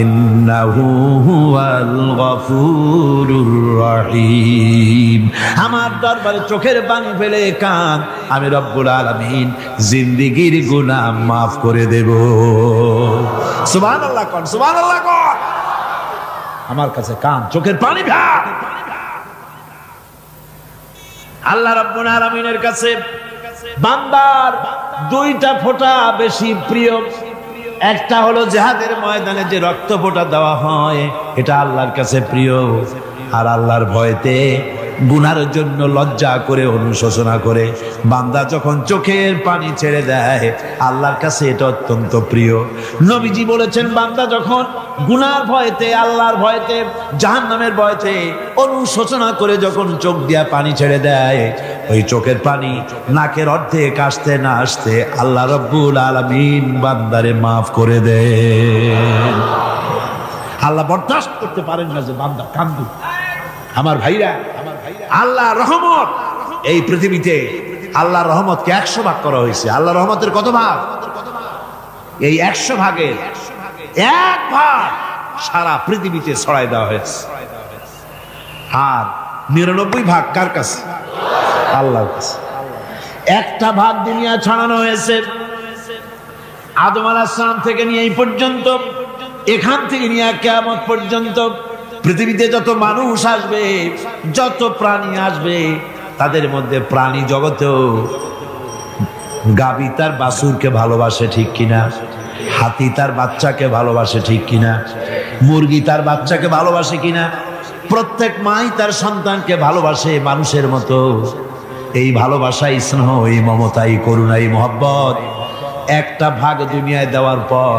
A: ইন্নাহু হুয়াল গফুরুর রহিম। আমার দরবারে চোখের পানি ফেলে কাঁদ, আমি রব্বুল আলামিন জিন্দেগীর গুনাহ মাফ করে দেব। সুবহানাল্লাহ কোন, সুবহানাল্লাহ কোন। আমার কাছে কান, চোখের পানি ফেল। আল্লাহ রাব্বুল আলামিনের কাছে বান্দার দুইটা ফোঁটা বেশি প্রিয়। একটা হলো জিহাদের ময়দানে যে রক্ত ফোঁটা দেওয়া হয়, এটা আল্লাহর কাছে প্রিয়। আর আল্লাহর ভয়তে গুনার জন্য লজ্জা করে অনুশোচনা করে বান্দা যখন চোখের পানি ছেড়ে দেয় আল্লাহর কাছে এটা অত্যন্ত প্রিয়। নবীজি বলেছেন, বান্দা যখন গুনার ভয়তে, আল্লাহর ভয়তে, জাহান্নামের ভয়তে অনুশোচনা করে যখন চোখ দিয়া পানি ছেড়ে দেয়, ওই চোখের পানি নাকের অর্ধেক আসতে না আসতে আল্লাহ রব্বুল আলামিন বান্দারে মাফ করে দেন। আল্লাহ বরদাস্ত করতে পারেন না যে বান্দা কান্দু। আমার ভাইরা, আল্লাহ রহমত, এই পৃথিবীতে আল্লাহর রহমতকে 100 ভাগ করা হয়েছে। আল্লাহ রহমতের কত ভাগ? এই 100 ভাগের 1 ভাগ সারা পৃথিবীতে ছড়াই দেওয়া হয়েছে। আর 99 ভাগ কার কাছে? আল্লাহর কাছে। 1টা ভাগ দুনিয়া ছড়ানো হয়েছে আদম আলাইহিস সালাম থেকে নিয়ে এই পর্যন্ত, এখান থেকে নিয়ে কিয়ামত পর্যন্ত পৃথিবীতে যত মানুষ আসবে, যত প্রাণী আসবে, তাদের মধ্যে প্রাণী জগতেও গাভী তার বাছুরকে ভালোবাসে ঠিক কিনা, হাতি তার বাচ্চাকে ভালোবাসে ঠিক কিনা, মুরগি তার বাচ্চাকে ভালোবাসে কিনা, প্রত্যেক মাই তার সন্তানকে ভালোবাসে মানুষের মতো। এই ভালোবাসা, স্নেহ, এই মমতা, এই করুণা, এই মহব্বত 1টা ভাগ দুনিয়ায় দেওয়ার পর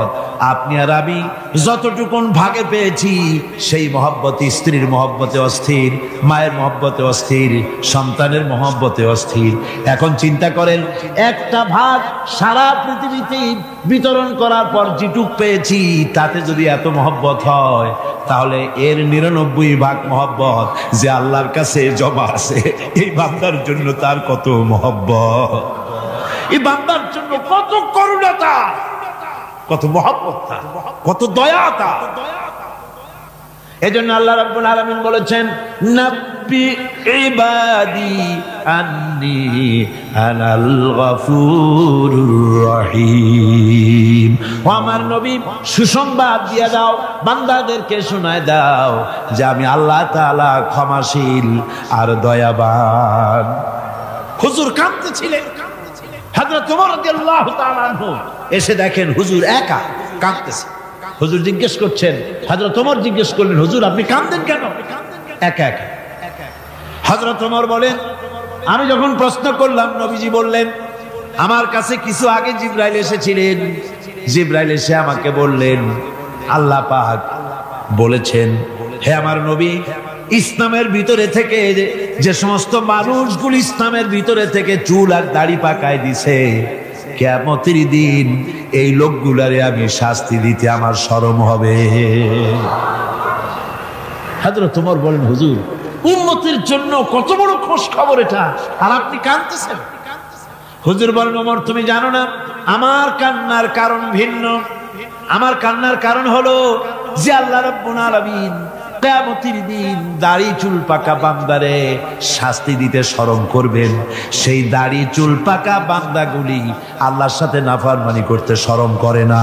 A: আপনি আর আমি যতটুকুন ভাগে পেয়েছি সেই মহব্বত, স্ত্রীর মহব্বতে অস্থির, মায়ের মহব্বতে অস্থির, সন্তানের মহব্বতে অস্থির। এখন চিন্তা করেন, 1টা ভাগ সারা পৃথিবীতে বিতরণ করার পর যেটুক পেয়েছি তাতে যদি এত মহব্বত হয়, তাহলে এর 99 ভাগ মহব্বত যে আল্লাহর কাছে জমা আছে, এই বান্দার জন্য তার কত মহব্বত, এই বান্দার জন্য কত করুণা, কত মহব্বত, কত দয়া। এজন্য আল্লাহ রাব্বুল আলামিন বলেছেন, নাব্বি ইবাদি আন্নী আনাল গফুরুর রহিম। ও আমার নবী, সুসংবাদ দিয়ে দাও, বান্দাদেরকে শোনায় দাও যে আমি আল্লাহ তাআলা ক্ষমাশীল আর দয়াবান। হুজুর কাঁদতেছিলেন, হযরত ওমর রাদিয়াল্লাহু তাআলা আনহু এসে দেখেন হুজুর একা কাঁদতেছে। হুজুর জিজ্ঞেস করছেন, হযরত ওমর জিজ্ঞেস করলেন, হুজুর আপনি কাঁদেন কেন একা একা? হযরত ওমর বলেন, আমি যখন প্রশ্ন করলাম নবীজি বললেন, আমার কাছে কিছু আগে জিবরাইল এসেছিলেন। জিবরাইল এসে আমাকে বললেন, আল্লাহ পাক বলেছেন, হে আমার নবী, ইসলামের ভিতরে থেকে যে সমস্ত মানুষগুলো ইসলামের ভিতরে থেকে চুল আর দাড়ি পাকায় দিছে, কিয়ামতের দিন এই লোকগুলারে আমি শাস্তি দিতে আমার শরম হবে। হযরত ওমর বলেন, হুজুর উম্মতের জন্য কত বড় খোঁজ খবর এটা, আর আপনি কাঁদতেছেন। হুজুর বলেন, ওমর তুমি জানো না, আমার কান্নার কারণ ভিন্ন। আমার কান্নার কারণ হলো যে আল্লাহ রাব্বুল আলামিন কিয়ামতের দিন দাড়ি চুল পাকা বান্দারে শাস্তি দিতে শরম করবেন। সেই দাড়ি চুল পাকা বান্দাগুলি আল্লাহর সাথে নাফরমানি করতে শরম করে না।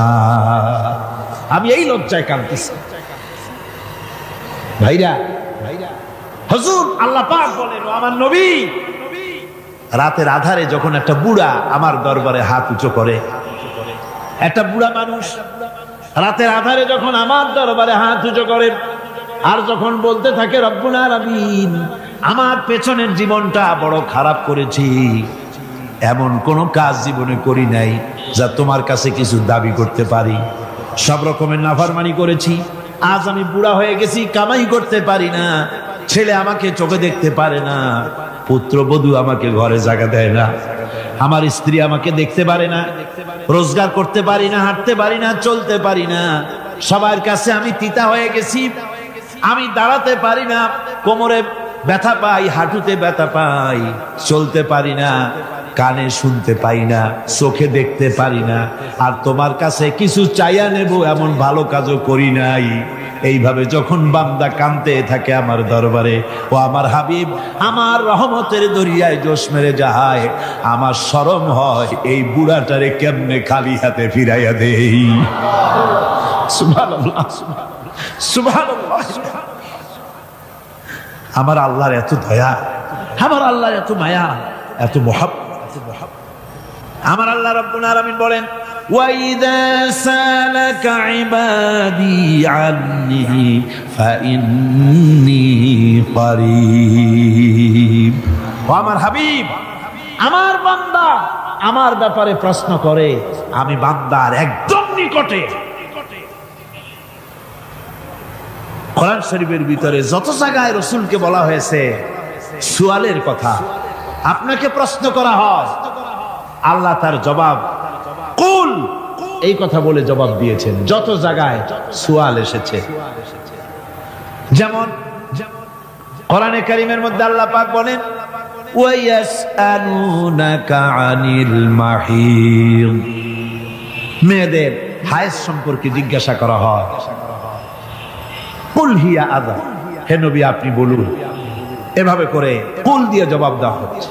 A: আমি এই লজ্জায় কাঁদতেছি। ভাইরা, হুজুর আল্লাহ পাক বলেন, আমার নবী, রাতের আধারে যখন একটা বুড়া আমার দরবারে হাত উঁচু করে, একটা বুড়া মানুষ রাতের আধারে যখন আমার দরবারে হাত উঁচু করে আর যখন বলতে থাকে, রব্বুল আলামিন, আমার পেছনের জীবনটা বড় খারাপ করেছি, এমন কোনো কাজ জীবনে করি নাই যা তোমার কাছে কিছু দাবি করতে পারি, সব রকমের নাফরমানি করেছি, আজ আমি বুড়া হয়ে গেছি, কামাই করতে পারি না, ছেলে আমাকে চোখে দেখতে পারে না, পুত্রবধূ আমাকে ঘরে জায়গা দেয় না, আমার স্ত্রী আমাকে দেখতে পারে না, রোজগার করতে পারি না, হাঁটতে পারি না, চলতে পারি না, সবার কাছে আমি তিতা হয়ে গেছি, আমি দাঁড়াতে পারি না, কোমরে ব্যথা পাই, হাঁটুতে ব্যথা পাই, চলতে পারি না, কানে শুনতে পাই না, চোখে দেখতে পারি না, আর তোমার কাছে কিছু চাইয়া নেব এমন ভালো কাজও করি নাই। এইভাবে যখন বান্দা কাঁদতে থাকে আমার দরবারে, ও আমার হাবিব আমার রহমতের দরিয়ায় জোশ মেরে যায়, আমার শরম হয় এই বুড়াটারে কেমনে খালি হাতে ফিরাইয়া দেই। সুবহানাল্লাহ, সুবহানাল্লাহ। আমার আল্লাহর এত দয়া, আমার আল্লাহর এত মায়া, এত মহব্বত। আমার আল্লাহ রাব্বুল আলামিন বলেন, وَإِذَا سَأَلَكَ عِبَادِي عَنِّي فَإِنِّي قَرِيبٌ। ও আমার হাবিব, আমার বান্দা আমার ব্যাপারে প্রশ্ন করে, আমি বান্দার একদম নিকটে। কোরআন শরীফের ভিতরে যত জায়গায় রাসূলকে বলা হয়েছে সুয়ালের কথা, আপনাকে প্রশ্ন করা হয়, আল্লাহ তার জবাব কুল এই কথা বলে জবাব দিয়েছেন। যত জায়গায় সুয়াল এসেছে, যেমন কোরআনে কারীমের মধ্যে আল্লাহ পাক বলেন ওয়ায়াসআলুনাকা আনিল মাহিদ, মেয়েদের হায়েজ সম্পর্কে জিজ্ঞাসা করা হয়, কুল হিয়া আযা, হে নবী আপনি বলুন। এভাবে করে কুল দিয়ে জবাব দেওয়া হচ্ছে।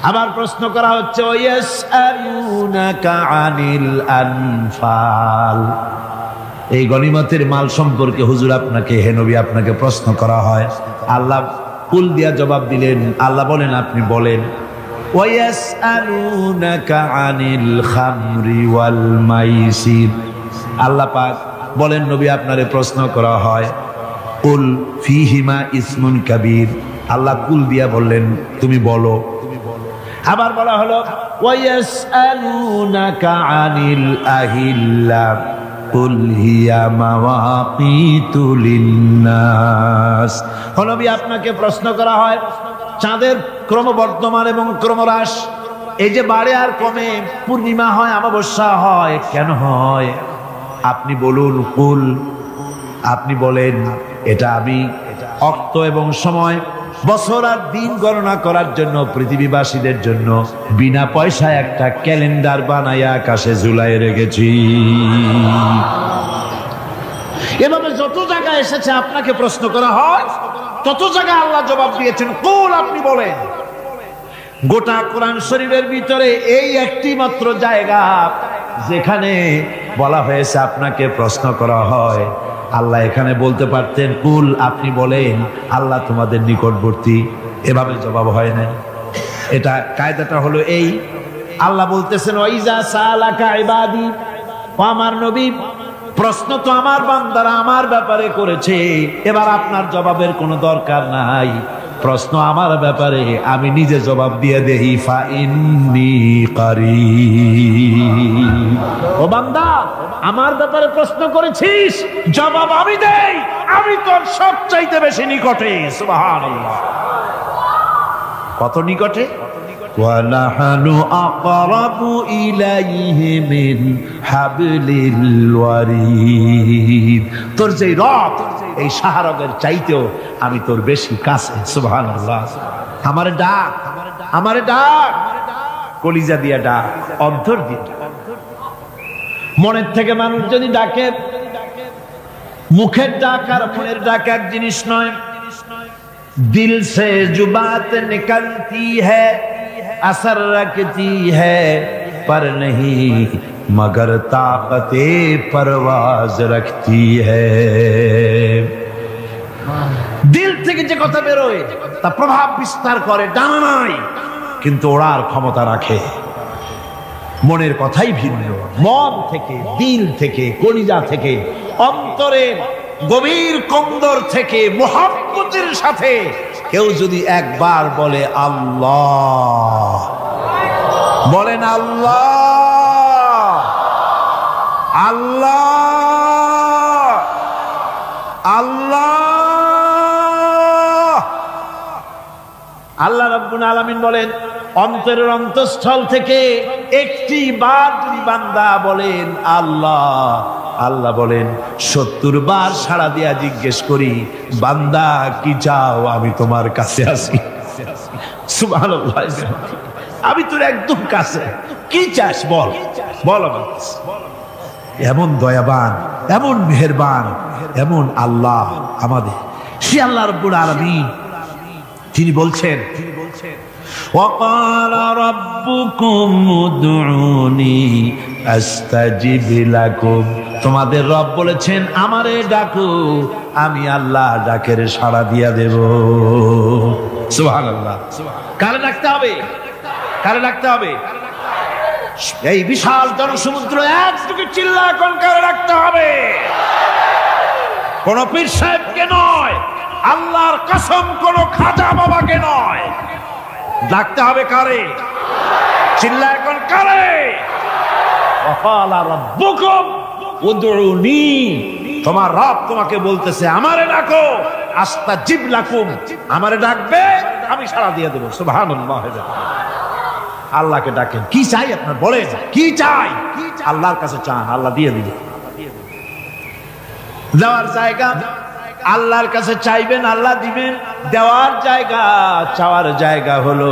A: আবার প্রশ্ন করা হচ্ছে ওয়ায়াসআলুনাকা আনিল আনফাল, এই গনিমতের মাল সম্পর্কে হুজুর আপনাকে, হে নবী আপনাকে প্রশ্ন করা হয়। আল্লাহ কুল দিয়া জবাব দিলেন, আল্লাহ বলেন আপনি বলেন। ওয়ায়াসআলুনাকা আনিল খামরি ওয়াল মাইসির, আল্লাহ পাক বলেন নবী আপনারে প্রশ্ন করা হয় কুল ফীহিমা ইসমুন কাবীর, আল্লাহ কুল দিয়া বললেন তুমি বলো। আবার বলা হলো ওয়ায়াসআলুনাকা আনিল আহিল্লা কুল হিয়া মাওয়াকিতু লিন্নাস, নবী আপনাকে প্রশ্ন করা হয় চাঁদের ক্রমবর্ধমান এবং ক্রমহ্রাস, এই যে বাড়ে আর কমে, পূর্ণিমা হয় অমাবস্যা হয়, কেন হয় আপনি বলুন। কুল, আপনি বলেন এটা আমি অক্ত এবং সময়, বছর আর দিন গণনা করার জন্য পৃথিবীবাসীদের জন্য বিনা পয়সায় একটা ক্যালেন্ডার বানাইয়া আকাশে ঝুলাই রেখেছি। এভাবে যত জায়গায় এসেছে আপনাকে প্রশ্ন করা হয়, তত জায়গায় আল্লাহ জবাব দিয়েছেন কুল আপনি বলেন। গোটা কোরআন শরীফের ভিতরে এই একটি মাত্র জায়গা যেখানে বলা হয়েছে আপনাকে প্রশ্ন করা হয়, আল্লাহ এখানে বলতে পারতেন কুল আপনি বলেন, আল্লাহ তোমাদের নিকটবর্তী, এভাবে জবাব হয় না। এটা কায়দাটা হলো এই, আল্লাহ বলতেছেন ওয়াইজা সালাকা ইবাদি, ও আমার নবী প্রশ্ন তো আমার বান্দারা আমার ব্যাপারে করেছে, এবার আপনার জবাবের কোনো দরকার নাই, প্রশ্ন আমার ব্যাপারে আমি নিজে জবাব দিয়ে দেই। ফা ইন্নী কারীব, ও বান্দা আমার ব্যাপারে প্রশ্ন করেছিস, জবাব আমি দেই, আমি তোর সবচাইতে বেশি নিকটে। সুবহানাল্লাহ, কত নিকটে? ওয়া নাহনু আকরাবু ইলাইহি মিন হাবলিল ওয়ারিদ, তোর যে রব এই শাহরগের চাইতেও আমি তোর বেশি কাছে। সুবহানাল্লাহ, আমারে ডাক, আমারে ডাক, কলিজা দিয়া ডাক, অন্তর দিয়ে ডাক। মনের থেকে মানুষ যদি ডাকে, মুখের ডাক আর মনের ডাক এক জিনিস নয়। দিল সে जो बात निकलती है असर रखती है पर नहीं मगर ताकते परवाज रखती है। দিল থেকে যে কথা বেরোয় তা প্রভাব বিস্তার করে, ডানা নাই কিন্তু ওড়ার ক্ষমতা রাখে। মনের কথাই ভিন্ন, মন থেকে, দিল থেকে, কলিজা থেকে, অন্তরের গভীর কন্দর থেকে মুহাব্বতের সাথে কেউ যদি একবার বলে আল্লাহ, বলেন আল্লাহ, আল্লাহ, আল্লাহ, আল্লাহ রাব্বুল আলামিন বলেন অন্তরের অন্তঃস্থল থেকে একটি বার যদি বান্দা বলেন আল্লাহ, আল্লাহ বলেন 70 বার সাড়া দিয়া জিজ্ঞেস করি বান্দা কি চাও, আমি তোমার কাছে আছি। সুবহানাল্লাহ, আমি তোর একদম কাছে, কি চাস বল, বল আমার কাছে। এমন দয়াবান, এমন মেহেরবান, এমন আল্লাহ আমাদের, সে আল্লাহ রাব্বুল আলামিন তিনি বলছেন وقال ربكم ادعوني استجب لكم, তোমাদের রব বলেছেন আমারে ডাকো, আমি আল্লাহ ডাকের সাড়া দিয়া দেব। সুবহানাল্লাহ, কারে ডাকতে হবে, কারে ডাকতে হবে? এই বিশাল জনসমুদ্র একদিকে চিল্লা কনকারে রাখতে হবে। কোন পীর সাহেবকে নয়, আল্লাহর কসম কোন খাজা বাবাকে নয়, ডাকতে হবে কারে? চিল্লা এখন কারে? ওয়াকালা রাব্বুকুম উদউনি, তোমার রব তোমাকে বলতেছে আমারে ডাকো, আস্তাজিব লাকুম, আমারে ডাকবে আমি সাড়া দিয়ে দেব। সুবহানাল্লাহ। আল্লাহকে ডাকেন, কি চাই আপনার বলেন, কি চাই? আল্লাহর কাছে চান, আল্লাহ দিয়ে দিবে। দেওয়ার জায়গা আল্লাহর কাছে চাইবেন, আল্লাহ দিবেন। দেওয়ার জায়গা, চাওয়ার জায়গা হলো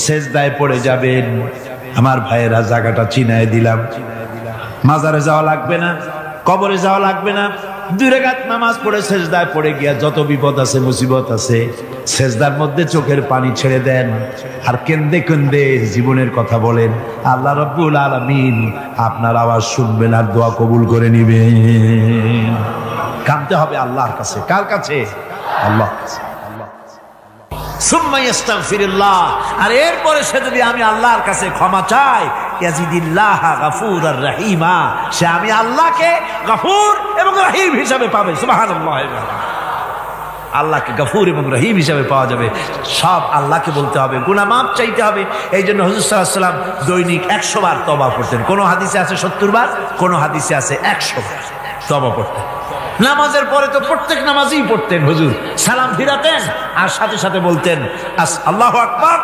A: সেজদায় পড়ে যাবেন। আমার ভাইয়েরা, জায়গাটা চিনায় দিলাম। মাজারে যাওয়া লাগবে না, কবরে যাওয়া লাগবে না। 2 রাকাত নামাজ পড়ে সেজদায় পড়ে গিয়া যত বিপদ আছে, মুসিবত আছে, সেজদার মধ্যে চোখের পানি ছেড়ে দেন আর কেন্দে কেন্দে জীবনের কথা বলেন। আল্লাহ রাব্বুল আলামিন আপনার আওয়াজ শুনবেন আর দোয়া কবুল করে নিবেন। কাঁদতে হবে আল্লাহর কাছে। কার কাছে? আল্লাহর কাছে। সুম্মা ইস্তাগফিরুল্লাহ, আর এরপরে সে যদি আমি আল্লাহর কাছে ক্ষমা চাই, ইয়াজিদিল্লাহ গফুরার রহিমা, সে আমি আল্লাহকে গফুর এবং রহিম হিসাবে পাবে। সুবহানাল্লাহ। আল্লাহকে গফুর এবং রহিম হিসাবে পাওয়া যাবে। সব আল্লাহকে বলতে হবে, গুনাহ মাফ চাইতে হবে। এই জন্য হুজুর সাল্লাল্লাহু আলাইহি ওয়াসাল্লাম দৈনিক 100 বার তওবা করতেন। কোন হাদিসে আছে 70 বার, কোন হাদিসে আছে 100 বার তওবা করতেন। নামাজের পরে তো প্রত্যেক নামাজই পড়তেন হুজুর, সালাম ফিরাতেন আর সাথে সাথে বলতেন আল্লাহু আকবার,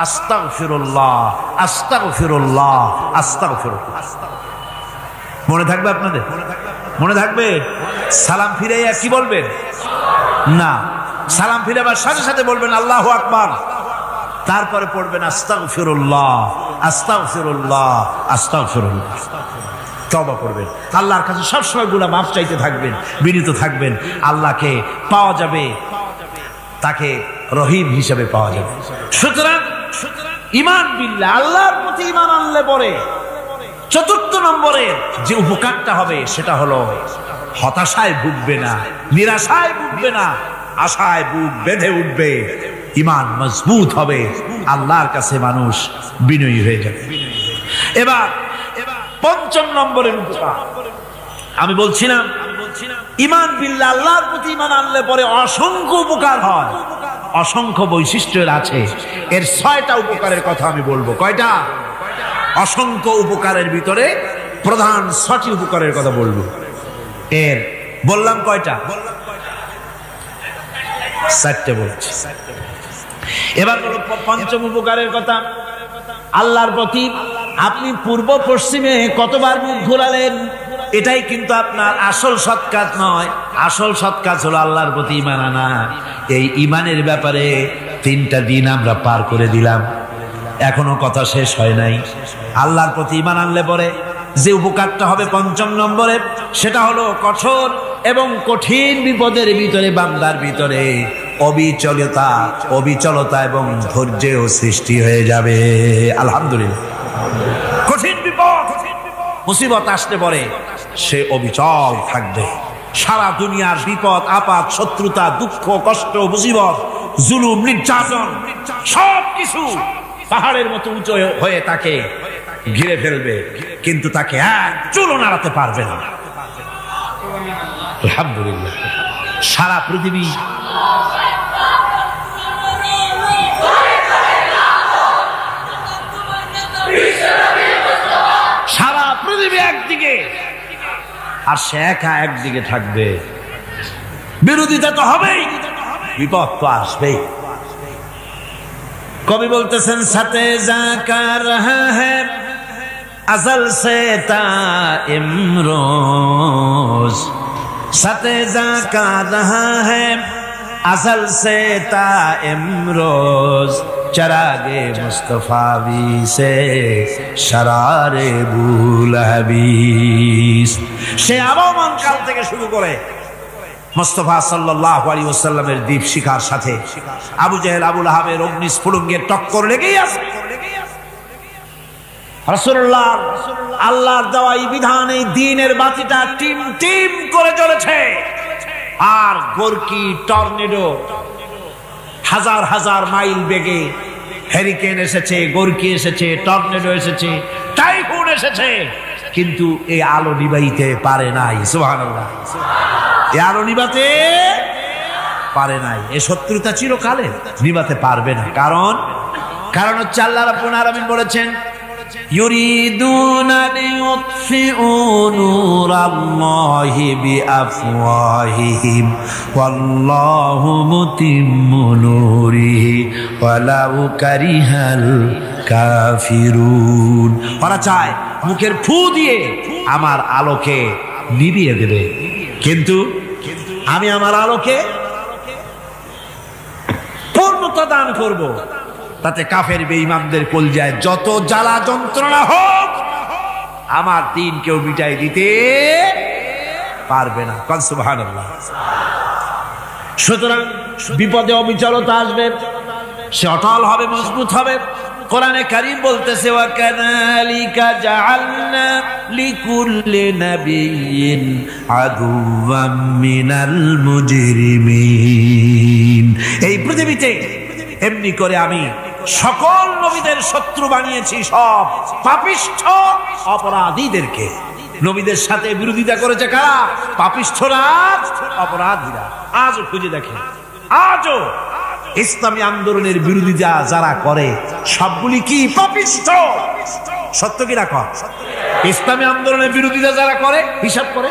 A: আস্তাগফিরুল্লাহ, আস্তাগফিরুল্লাহ, আস্তাগফিরুল্লাহ। মনে থাকবে আপনাদের? মনে থাকবে? সালাম ফিরাইয়া কি বলবেন? না, সালাম ফিরাবার সাথে সাথে বলবেন আল্লাহু আকবার, তারপরে পড়বেন আস্তাগফিরুল্লাহ, আস্তাগফিরুল্লাহ, আস্তাগফিরুল্লাহ। তওবা করবেন, আল্লাহর কাছে সবসময় গুনাহ মাফ চাইতে থাকবেন, বিনীত থাকবেন। আল্লাহকে পাওয়া যাবে, তাকে রহিম হিসেবে পাওয়া যাবে। সুতরাং ঈমান বিল্লাহ, আল্লাহর প্রতি ঈমান আনলে পরে 4 নম্বরের যে উপকারটা হবে সেটা হলো হতাশায় ভুগবে না, নিরাশায় ভুগবে না, আশায় বুক বেঁধে উঠবে, ঈমান মজবুত হবে, আল্লাহর কাছে মানুষ বিনয়ী হয়ে যাবে। এবার 5 নম্বরের উপকার আমি বলছিলাম, ঈমান বিল্লাহ, আল্লাহর প্রতি ঈমান আনলে পরে অসংখ্য উপকার হয়, অসংখ্য বৈশিষ্ট্যের আছে। এর 6টা উপকারের কথা আমি বলবো। কয়টা? অসংখ্য উপকারের ভিতরে প্রধান 6টি উপকারের কথা বলবো। এর বললাম কয়টা? 4টে বলছি। এবার বলো 5ম উপকারের কথা। আল্লাহর প্রতি আপনি পূর্ব পশ্চিমে কতবার মুখ ঘোরালেন, এটাই কিন্তু আপনার আসল সৎ কাজ নয়। আসল সৎ কাজ হলো আল্লাহর প্রতি ঈমান আনা। এই ঈমানের ব্যাপারে 3টা দিন আমরা পার করে দিলাম, এখনো কথা শেষ হয় নাই। আল্লাহর প্রতি ঈমান আনলে পরে যে উপকারটা হবে 5 নম্বরে, সেটা হলো কঠোর এবং কঠিন বিপদের ভিতরে বান্দার ভিতরে অবিচলতা এবং ধৈর্যের সৃষ্টি হয়ে যাবে। আলহামদুলিল্লাহ। কঠিন বিপদ মুসিবত আসলে পরে সে অবিচল থাকবে। সারা দুনিয়ার বিপদ আপদ, শত্রুতা, দুঃখ, কষ্ট, মুসিবত, জুলুম, নির্যাতন সবকিছু পাহাড়ের মতো উঁচু হয়ে তাকে ঘিরে ফেলবে, কিন্তু তাকে এক চুলও নাড়াতে পারবে না। আলহামদুলিল্লাহ। সারা পৃথিবী একদিকে আর সে একা একদিকে থাকবে। বিরোধিতা তো হবেই, বিপদ তো আসবেই। কবি বলতেছেন, সাথে জাকা রহা হ্যায় আজল সে তা ইমরোজ, সাথে জাকা রহা হ্যায় असल से ता इमरोज चरागे मुस्तफावी से शरारे बुलहबीस। সে আগমন কাল থেকে শুরু করে মুস্তাফা সাল্লাল্লাহু আলাইহি ওয়াসাল্লামের দীপ শিখার সাথে আবু জেহেল আবু লাহাবের অগ্নিস্ফুলিঙ্গের টক্কর লেগেই আছে। রাসূলুল্লাহ আল্লাহর দেওয়া এই বিধান, এই দ্বীনের বাতিটা টিম টিম করে জ্বলেছে। আর গোরকি টর্নেডো হাজার হাজার মাইল বেগে হ্যারিকেন এসেছে, গর্কি এসেছে, টর্নেডো এসেছে, টাইফুন এসেছে, কিন্তু এই আলো নিবাইতে পারে নাই। সুবহানাল্লাহ। এই আলো নিবাতে পারে নাই। এই শত্রুতা চিরকালে নিবাতে পারবে না। কারণ হচ্ছে আল্লাহ রাব্বুল আলামিন বলেছেন, ইউরিদুনা লিইউতফিউ নূরাল্লাহি বিআফওয়াহিহিম ওয়াল্লাহু মুতিম্মু নূরিহি ওয়ালাউ কারিহাল কাফিরুন। ওরা চায় মুখের ফু দিয়ে আমার আলোকে নিভিয়ে দেবে, কিন্তু আমি আমার আলোকে পূর্ণতা দান করব। তাতে কাফের বেঈমানদের কলজায় যত জ্বালা যন্ত্রণা হোক, আমার দিন কেউ মিটাই দিতে পারবে না। সুবহানাল্লাহ। সুতরাং বিপদে অবিচলতা আসবে, সে অটল হবে, মজবুত হবে। কোরআনে কারীম বলতেছে, ওয়া কাযালিকা জাআলনা লিকুল্লি নাবিয়্যিন আদুওয়াম মিনাল মুজরিমিন। এই পৃথিবীতে এমনি করে আমি সকল নবীদের শত্রু বানিয়েছি, সব পাপিষ্ঠ অপরাধীদেরকে। নবীদের সাথে বিরোধিতা করেছে কারা? পাপিষ্ঠরা, অপরাধীরা। আজও খুঁজে দেখেন, আজও ইসলামী আন্দোলনের বিরোধিতা যারা করে সবগুলি কি পাপিষ্ঠ? সত্য কি না কর? ইসলামী আন্দোলনের বিরোধিতা যারা করে, হিসাব করে,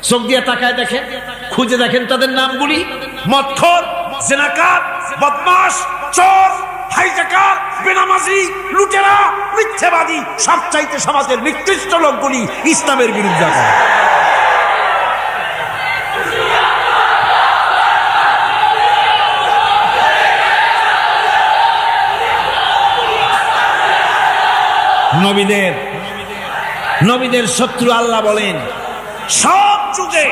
A: চোখ দিয়ে তাকায় দেখেন, খুঁজে দেখেন তাদের নামগুলি। মদখোর, জিনাকার, বদমাশ, চোর, হাইজাকার, বেনামাজি, লুটেরা, মিথ্যাবাদী, সবচাইতে সমাজের নিকৃষ্ট লোকগুলি ইসলামের বিরুদ্ধে করে। নবীদের শত্রু আল্লাহ বলেন, সব যুগে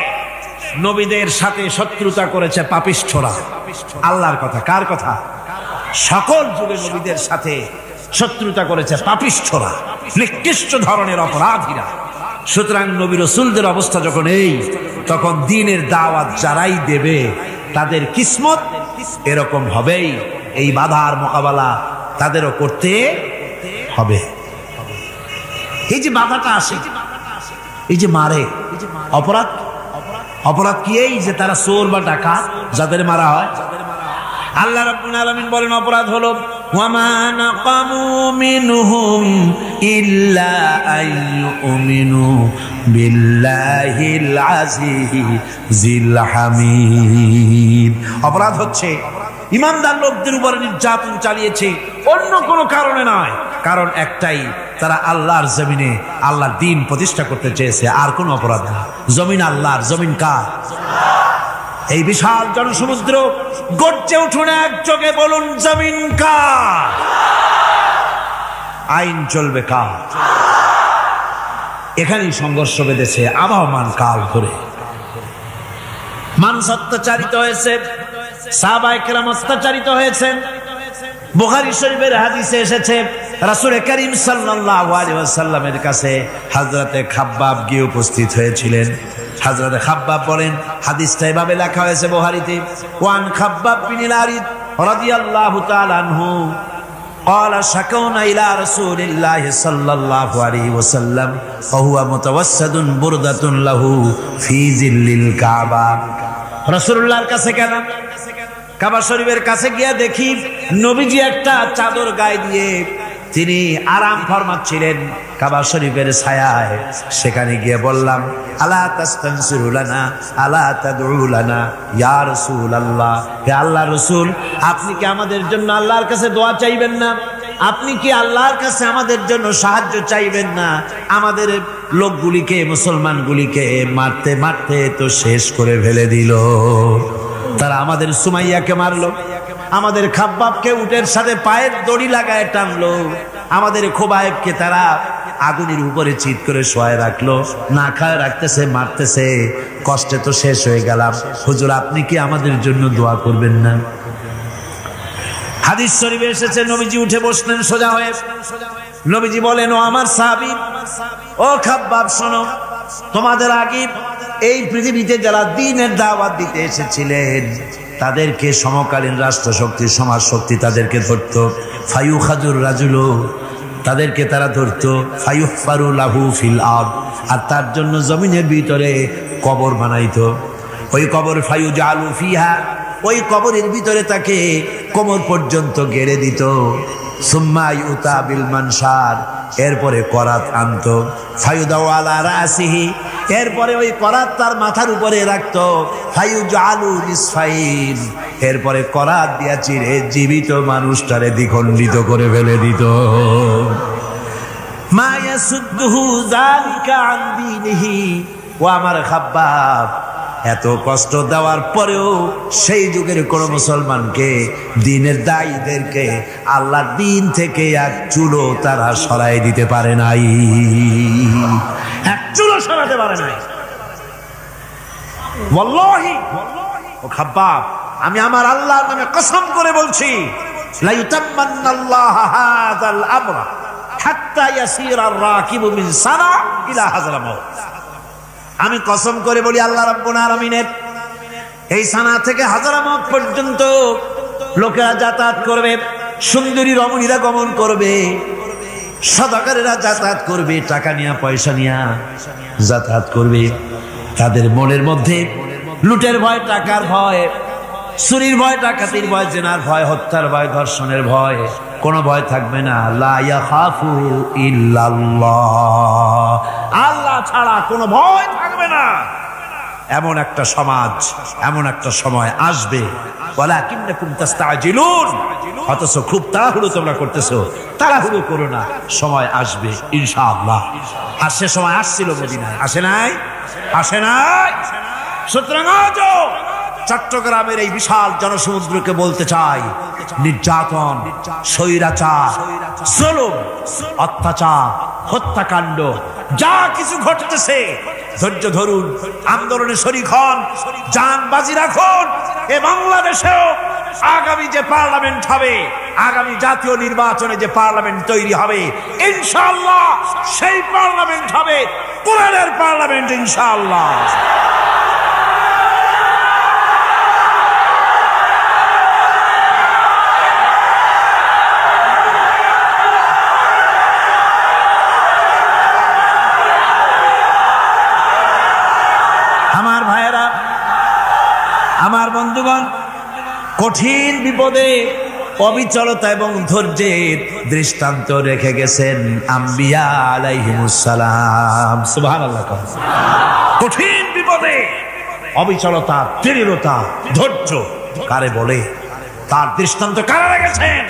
A: নবীদের সাথে শত্রুতা করেছে পাপিষ্ঠরা। আল্লাহর কথা, কার কথা? সকল যুগে নবীদের সাথে শত্রুতা করেছে পাপিষ্ঠরা, নিকৃষ্ট ধরনের অপরাধীরা। সুতরাং নবী রাসূলদের অবস্থা যখন এই, তখন দ্বীনের দাওয়াত যারাই দেবে তাদের কিসমত এরকম হবেই। এই বাধার মোকাবেলা তাদেরও করতে হবে। এই যে বাধাটা আসে, এই যে মারে, অপরাধ কি? এই যে তারা চোর বা ডাকাত যাদের মারা হয়। আল্লাহ রাব্বুল আলামিন বলেন, অপরাধ হলো ওয়ামা নাকামু মিনহুম ইল্লা আইয়ুমিনু বিল্লাহিল আজিজিল হামিদ। অপরাধ হচ্ছে ইমানদার লোকদের উপরে নির্যাতন চালিয়েছে, অন্য কোনো কারণে নয়। কারণ একটাই, তারা আল্লাহর জমিনে আল্লাহর দ্বীন প্রতিষ্ঠা করতে চেয়েছে, আর কোনো অপরাধ না। জমিন আল্লাহর, জমিন কার? এই বিশাল জনসমুদ্র গর্জে উঠুন একযোগে, বলুন জমিন কার? আইন চলবে কার? এখানেই সংঘর্ষ বেঁধেছে আবহমান কাল ধরে। মানুষ অত্যাচারিত হয়েছে, সাহাবায়ে কেরাম অত্যাচারিত হয়েছেন। বুখারী শরীফের হাদিসে এসেছে, রাসূল করিম সাল্লাল্লাহু আলাইহি ওয়াসাল্লামের কাছে হযরতে খাব্বাব গিয়ে উপস্থিত হয়েছিলেন। হযরতে খাব্বাব বলেন, হাদিসটা এভাবে লেখা হয়েছে বুখারীতে, ওয়ান খাব্বাব বিন আরিদ রাদিয়াল্লাহু তাআলা আনহু قال شكونا إلى رسول الله صلى الله عليه وسلم وهو متوسد بردة له في ظل الكعبة। রাসূলুল্লাহর কাছে গেলাম, কাবা শরীফের কাছে গিয়ে দেখি নবীজি একটা চাদর গায়ে দিয়ে তিনি আরাম ফরমাচ্ছিলেন কাবা শরীফের ছায়ায়। সেখানে গিয়ে বললাম, আলা তাস্তানসিরু লানা আলা তাদউ লানা ইয়া রাসূলুল্লাহ, হে আল্লাহর রাসূল, আপনি কি আমাদের জন্য আল্লাহর কাছে দোয়া চাইবেন না? আপনি কি আল্লাহর কাছে আমাদের জন্য সাহায্য চাইবেন না? আমাদের লোকগুলিকে, মুসলমানগুলিকে মারতে মারতে তো শেষ করে ফেলে দিল। তারা আমাদের সুমাইয়াকে মারলো, আমাদের খাব্বাবকে উটের সাথে পায়ের দড়ি লাগায় টানলো, আমাদের খোবায়েবকে তারা আগুনের উপরে চিৎ করে শোয়ায় রাখলো, না খায় রাখতেছে, মারতেছে। কষ্টে তো শেষ হয়ে গেলাম, হুজুর আপনি কি আমাদের জন্য দোয়া করবেন না? হাদিস শরীফে এসেছে, নবীজি উঠে বসলেন সোজা হয়ে। নবীজি বলেন, ও আমার সাহাবী, ও খাব্বাব শোনো, তোমাদের আগে এই পৃথিবীতে যারা দ্বীনের দাওয়াত দিতে এসেছিলেন তাদেরকে সমকালীন রাষ্ট্রশক্তি সমাজ শক্তি তাদেরকে ধরত। ফায়ুখাজুর রাজুলু, তাদেরকে তারা ধরত। ফায়ুহফারু লাহু ফিল আরদ, আর তার জন্য জমিনের ভিতরে কবর বানাইতো। ওই কবর ফায়ুজালু ফিহা, ওই কবরের ভিতরে তাকে কোমর পর্যন্ত গেড়ে দিত। সুম্মা ইউতা বিল মানশার, এরপরে করাত আনতো। ফায়ুদাউ আলা রাসিহি, এরপরে ওই করাত তার মাথার উপরে রাখতো। ফায়ুজালু নিসফাইন, এরপরে করাত দিয়া চিরে জীবিত মানুষটারে দ্বিখণ্ডিত করে ফেলে দিত। মা ইয়াসুদ্দুহু যালিকা আন দীনিহি, ও আমার খাব্বাব, এত কষ্ট দেওয়ার পরেও সেই যুগের কোন মুসলমানকে, দ্বীনের দায়ীদেরকে আল্লাহর দ্বীন থেকে এক চুলো তারা সরাই দিতে পারে নাই, এক চুলো সরাতে পারে নাই। ওয়াল্লাহি, ও খাব্বাব, আমি আমার আল্লাহর নামে কসম করে বলছি, লা ইউতাম্মান্নাল্লাহু হাযাল আমরা হাত্তা ইয়াসিরা আর-রাকিবু মিন সানা ইলা হাযরামাউত। আমি কসম করে বলি আল্লাহ রাব্বুল আলামিনের এই সানা থেকে হাজারামত পর্যন্ত লোকেরা যাতায়াত করবে, সুন্দরী রমণীরা গমন করবে, সদাকারেরা যাতায়াত করবে, টাকা নিয়া পয়সা নিয়া যাতায়াত করবে। তাদের মনের মধ্যে লুটের ভয়, টাকার ভয়, চুরির ভয়, ডাকাতির ভয়, জেনার ভয়, হত্যার ভয়, ধর্ষণের ভয়, কোনো ভয় থাকবে না। লা ইয়াখাফু ইল্লাল্লাহ, আল্লাহ ছাড়া কোনো ভয় থাকবে না। এমন একটা সমাজ, এমন একটা সময় আসবে। ওয়ালাকিন্নাকুম তাস্তাজিলুন, অথচ খুব তাড়াহুড়ো তোমরা করতেছো। তাড়াহুড়ো করো না, সময় আসবে ইনশাআল্লাহ। আর সে সময় আসছিল মদিনায়, আসে নাই? আসে নাই? সুতরাং আজও চট্টগ্রামের এই বিশাল জনসমুদ্রকে বলতে চাই, নির্যাতন, স্বৈরাচার, জুলুম, অত্যাচার, হত্যাকাণ্ড যা কিছু ঘটতেছে, ধৈর্য ধরুন, আন্দোলনে শরীক হন, জান বাজি রাখুন। এ বাংলাদেশেও আগামী যে পার্লামেন্ট হবে, আগামী জাতীয় নির্বাচনে যে পার্লামেন্ট তৈরি হবে, ইনশাআল্লাহ সেই পার্লামেন্ট হবে কোরআনের পার্লামেন্ট ইনশাআল্লাহ। আমার ভাইয়েরা, আমার বন্ধুগণ, কঠিন বিপদে অবিচলতা এবং ধৈর্যের দৃষ্টান্ত রেখে গেছেন আম্বিয়া আলাইহিমুস সালাম। সুবহানাল্লাহ। কঠিন বিপদে অবিচলতা, দৃঢ়তা, ধৈর্য কারে বলে, তার দৃষ্টান্ত কারা রেখেছেন?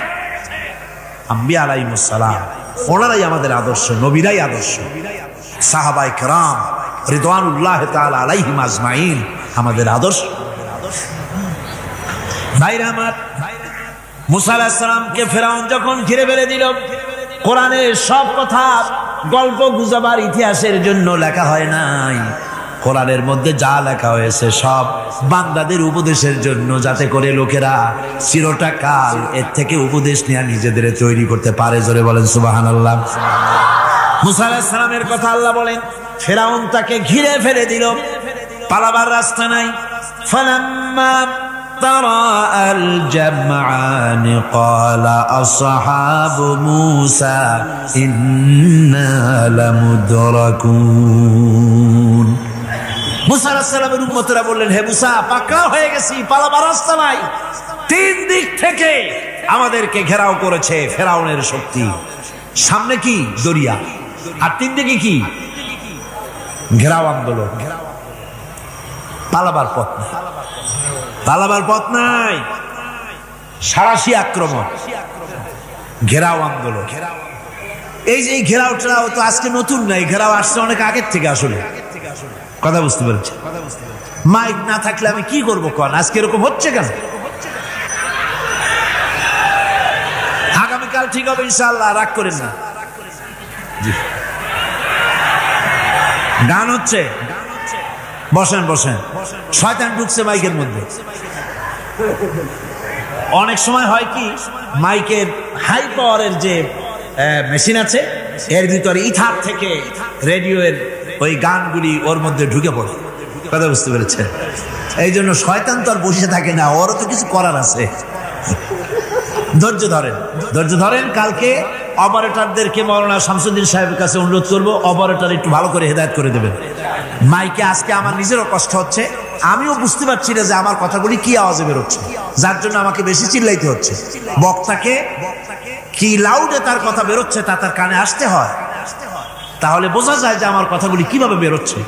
A: আম্বিয়া আলাইহিমুস সালাম। ওনারাই আমাদের আদর্শ, নবীরাই আদর্শ। সাহাবায়ে কেরাম রিদওয়ানুল্লাহ তাআলা আলাইহিম আজমাইন আমাদের আদর্শ। ভাইরা আমার, মুসা আলাইহিস সালামকে ফেরাউন যখন ঘিরে ফেলে দিল, কোরআনের সব কথা গল্প গুজবার ইতিহাসের জন্য লেখা হয় নাই। কোরআনের মধ্যে যা লেখা হয়েছে সব বান্দাদের উপদেশের জন্য, যাতে করে লোকেরা চিরটা কাল এর থেকে উপদেশ নিয়ে নিজেদের তৈরি করতে পারে। জোরে বলেন সুবহানাল্লাহ। মুসা আলাইহিস সালামের কথা আল্লাহ বলেন, ফেরাউন তাকে ঘিরে ফেলে দিল, পালাবার রাস্তা নাই। ফালাম্মা তারাআল জামআন ক্বালা আসহাবু মূসা ইন্না লামুদরাকুন। মুসা আলাইহিস সালামের উম্মতরা বললেন, হে মুসা, পাকড়াও হয়ে গেছি, পালাবার রাস্তা নাই। তিন দিক থেকে আমাদেরকে ঘেরাও করেছে ফেরাউনের শক্তি। সামনে কি? দরিয়া, আর তিন দিকে কি? ঘেরাও আন্দোলন। পালাবার পথ নাই, পালাবার পথ নাই। সারাশি আক্রমণ, ঘেরাও আন্দোলন। এই যে ঘেরাও টেরাও তো আজকে নতুন নাই, ঘেরাও আসছে অনেক আগের থেকে। আসলে কথা বুঝতে পারছি। মাইক না থাকলে আমি কি করবো কোন? আজকে এরকম হচ্ছে কেন? আগামীকাল ঠিক হবে ইনশাআল্লাহ, রাগ করেন না। গান হচ্ছে, বসেন বসেন। শয়তান ঢুকছে মাইকের মধ্যে। অনেক সময় হয় কি, মাইকের হাই পাওয়ারের যে মেশিন আছে, এর ভিতরে ইথার থেকে রেডিওর ওই গানগুলি ওর মধ্যে ঢুকে পড়ে। কথা বুঝতে পেরেছেন? এই জন্য শয়তান তো আর বসে থাকে না, ওরও তো কিছু করার আছে। ধৈর্য ধরেন, ধৈর্য ধরেন। কালকে অপারেটরদেরকে মাওলানা শামসুদ্দিন সাহেবের কাছে অনুরোধ করবো, অপারেটর একটু ভালো করে হেদায়েত করে দেবেন। মাইকে আজকে আমার নিজেরও কষ্ট হচ্ছে, আমিও বুঝতে পারছি না যে আমার কথাগুলি কি আওয়াজে বেরোচ্ছে, যার জন্য আমাকে বেশি চিল্লাইতে হচ্ছে। বক্তাকে কি লাউডে তার কথা বেরোচ্ছে তা তার কানে আসতে হয়, তাহলে বোঝা যায় যে আমার কথাগুলি কিভাবে বেরোচ্ছে।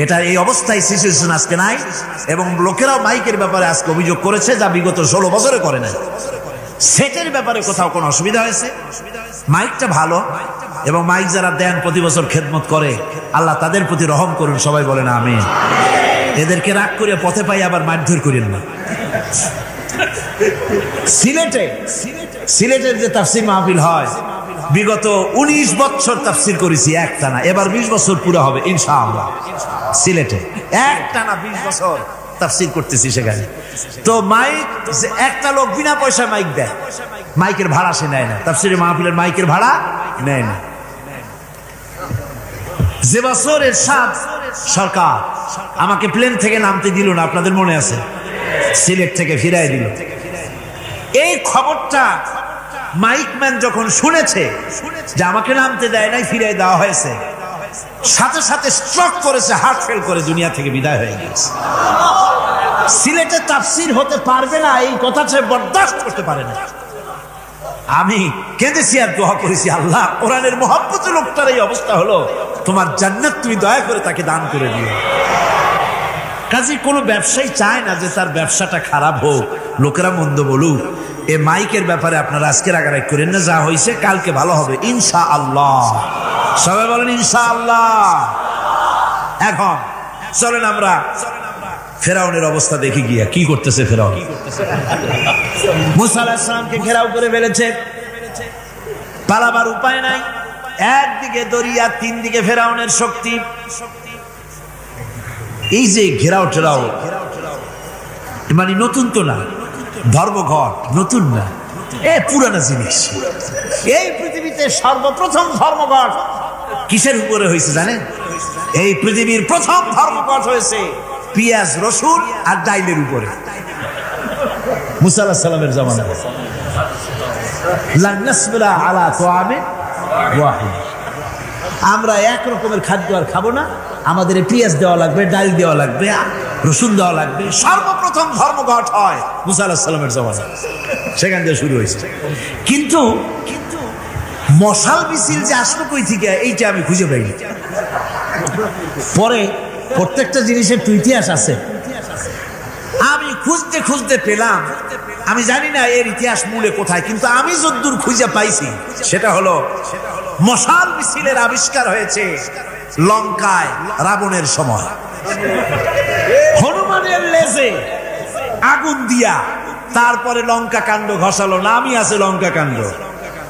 A: এটা এই অবস্থায় সিচুয়েশন আজকে নাই, এবং লোকেরাও মাইকের ব্যাপারে আজকে অভিযোগ করেছে যা বিগত 16 বছরে করে নাই। সেটের ব্যাপারে কোথাও কোনো অসুবিধা হয়েছে? মাইকটা ভালো, এবং মাইক যারা দেন প্রতি বছর খেদমত করে, আল্লাহ তাদের প্রতি রহম করুন, সবাই বলেন আমিন। এদেরকে রাগ করে পথে পাই আবার মারধর করেন না। সিলেটের যে তাফসীর মাহফিল হয়, বিগত 19 বছর তাফসীর করেছি একটানা, এবার 20 বছর পুরো হবে ইনশাআল্লাহ। সিলেটে একটানা 20 বছর তাফসীর করতেছি সেখানে। তো মাইক, একটা লোক বিনা পয়সায় মাইক দেয়, মাইকের ভাড়া সে নেয় না, তাফসীরের মাহফিলের মাইকের ভাড়া নেয় না। যে বছর এরশাদ সরকার আমাকে প্লেন থেকে নামতে দিল না, আপনাদের মনে আছে? সিলেট থেকে ফিরাই দিল। এই খবরটা মাইকম্যান যখন শুনেছে যে আমাকে নামতে দেয় নাই, ফিরাই দেওয়া হয়েছে, সাথে সাথে স্ট্রোক করেছে, হার্ট ফেল করে দুনিয়া থেকে বিদায় হয়ে গেছে। সিলেটে তাফসীর হতে পারবে না এই কথা সে বরদাস্ত করতে পারে না। আমি কেঁদেছি আর দোয়া করেছি, আল্লাহ কোরআনের মহব্বতে লোকটার এই অবস্থা হলো, তোমার জান্নাত তুমি দয়া করে তাকে দান করে দিও। কাজে কোনো ব্যবসায়ী চায় না যে তার ব্যবসাটা খারাপ হোক, লোকেরা মন্দ বলুক। এ মাইকের ব্যাপারে আপনারা আজকে রাগারাগ করেন না, যা হয়েছে কালকে ভালো হবে ইনশাআল্লাহ। সবাই বলেন ইনশাআল্লাহ। এখন চলেন আমরা ফেরাউনের অবস্থা দেখি গিয়া কি করতেছে ফেরাউন। মুসা আলাইহিস সালামকে ঘেরাও করে ফেলেছে, পালাবার উপায় নাই। একদিকে দরিয়া, তিন দিকে ফেরাউনের শক্তি। এই যে ঘেরাও টেরাও মানে নতুন তো না, ধর্মঘট নতুন না, এ পুরানা জিনিস। এই পৃথিবীতে সর্বপ্রথম ধর্মঘট কিসের উপরে হয়েছে জানেন? এই পৃথিবীর প্রথম ধর্মঘট হয়েছে পেঁয়াজ, রসুন আর ডাইলের উপরে। মুসা আলাইহিস সালামের জামানায় লান নাসবিরা আলা তাআমিন ওয়াহিদ, আমরা এক রকমের খাদ্য আর খাবো না, আমাদের পেঁয়াজ দেওয়া লাগবে, ডাল দেওয়া লাগবে, রসুন দেওয়া লাগবে। সর্বপ্রথম ধর্মঘট হয় মুসা আলাইহিস সালামের জামানায়, সেখান থেকে শুরু হয়েছে। কিন্তু মশাল মিছিল যে আসলো কই থেকে, এইটা আমি খুঁজে পাইনি। পরে প্রত্যেকটা জিনিসের তো ইতিহাস আছে, আমি খুঁজতে খুঁজতে পেলাম। আমি জানি না এর ইতিহাস মূলে কোথায়, কিন্তু আমি যদ্দূর খুঁজে পাইছি সেটা হলো মশাল মিছিলের আবিষ্কার হয়েছে লঙ্কায় রাবণের সময়। হনুমানের লেজে আগুন দিয়া তারপরে লঙ্কা কাণ্ড ঘষালো, নামই আছে লঙ্কা কাণ্ড।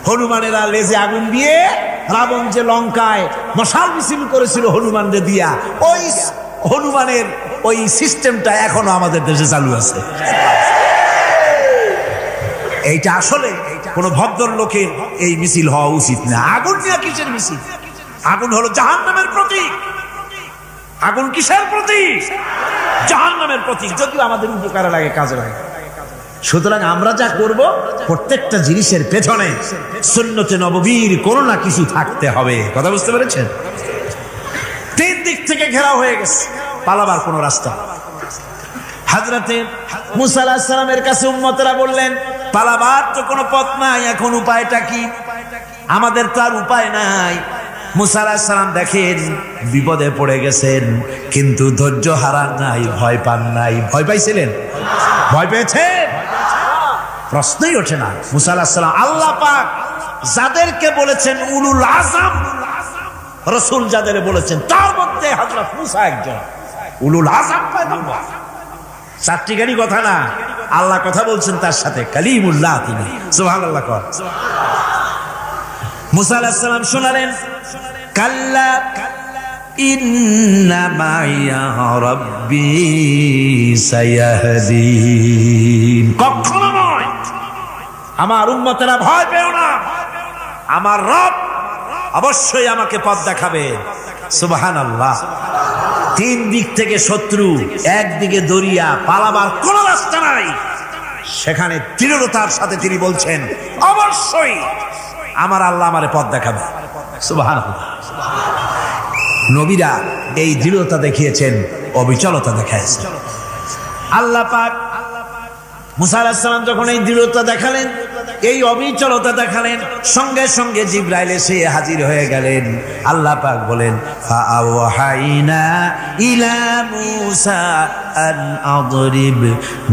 A: হনুমানেরা লেজে আগুন দিয়ে রাবণ যে লঙ্কায় মশাল মিছিল করেছিল হনুমানদের দিয়া, ওই হনুমানের ওই সিস্টেমটা এখনো আমাদের দেশে চালু আছে। এইটা আসলে কোন ভদ্র লোকের এই মিছিল হওয়া উচিত না। আগুন নিয়ে কিসের মিছিল? আগুন হলো জাহান্নামের প্রতীক। আগুন কিসের প্রতীক? জাহান্নামের প্রতীক। যদিও আমাদের উপকারে লাগে, কাজে লাগে। সুতরাং আমরা যা করব, প্রত্যেকটা জিনিসের পেছনে সুন্নতে নববীর কোনো না কিছু থাকতে হবে। কথা বুঝতে পেরেছেন? তিন দিক থেকে ঘেরাও হয়ে গেছে, পালাবার কোনো রাস্তা। হযরতে মুসা আলাইহিস সালামের কাছে উম্মতেরা বললেন, পালাবার তো কোনো পথ নাই, এখন উপায়টা কি? আমাদের তো আর উপায় নাই। মুসা আলাইহিস সালাম দেখেন বিপদে পড়ে গেছেন, কিন্তু ধৈর্য হারান নাই, ভয় পান নাই। ভয় পাইছিলেন? ভয় পেয়েছেন? প্রশ্নই ওঠে না। মুসা আলাইহিস সালাম, আল্লাহ পাক যাদেরকে বলেছেন উলুল আযম রাসূল, যাদের বলেছেন তার মধ্যে হযরত মুসা একজন উলুল আযম পয়গম্বর। চারটি গাড়ি কথা না, আল্লাহ কথা বলছেন তার সাথে, কালিমুল্লাহ তিনি। সুবহানাল্লাহ। কর মুসা আলাইহিস সালাম শোনালেন, কাল্লা ইন্না মাইয়া রাব্বি সায়াহদিন। কখনো নয়, আমার উম্মতেরা ভয় পেও না, আমার রব অবশ্যই আমাকে পথ দেখাবে। সুবহানাল্লাহ। তিন দিক থেকে শত্রু, একদিকে দরিয়া, পালাবার কোন রাস্তা নাই। সেখানে দৃঢ়তার সাথে তিনি বলছেন, অবশ্যই আমার আল্লাহ আমারে পথ দেখাবে। সুবহানাল্লাহ। নবীরা এই দৃঢ়তা দেখিয়েছেন, অবিচলতা দেখাইছেন। আল্লাহ পাক মুসা আলাইহিস সালাম যখন এই দৃঢ়তা দেখালেন, এই অবিচলতা দেখালেন, সঙ্গে সঙ্গে জিবরাইল এসে হাজির হয়ে গেলেন। আল্লাহ পাক বলেন, ফাআওহাইনা ইলা মুসা আন আদরিব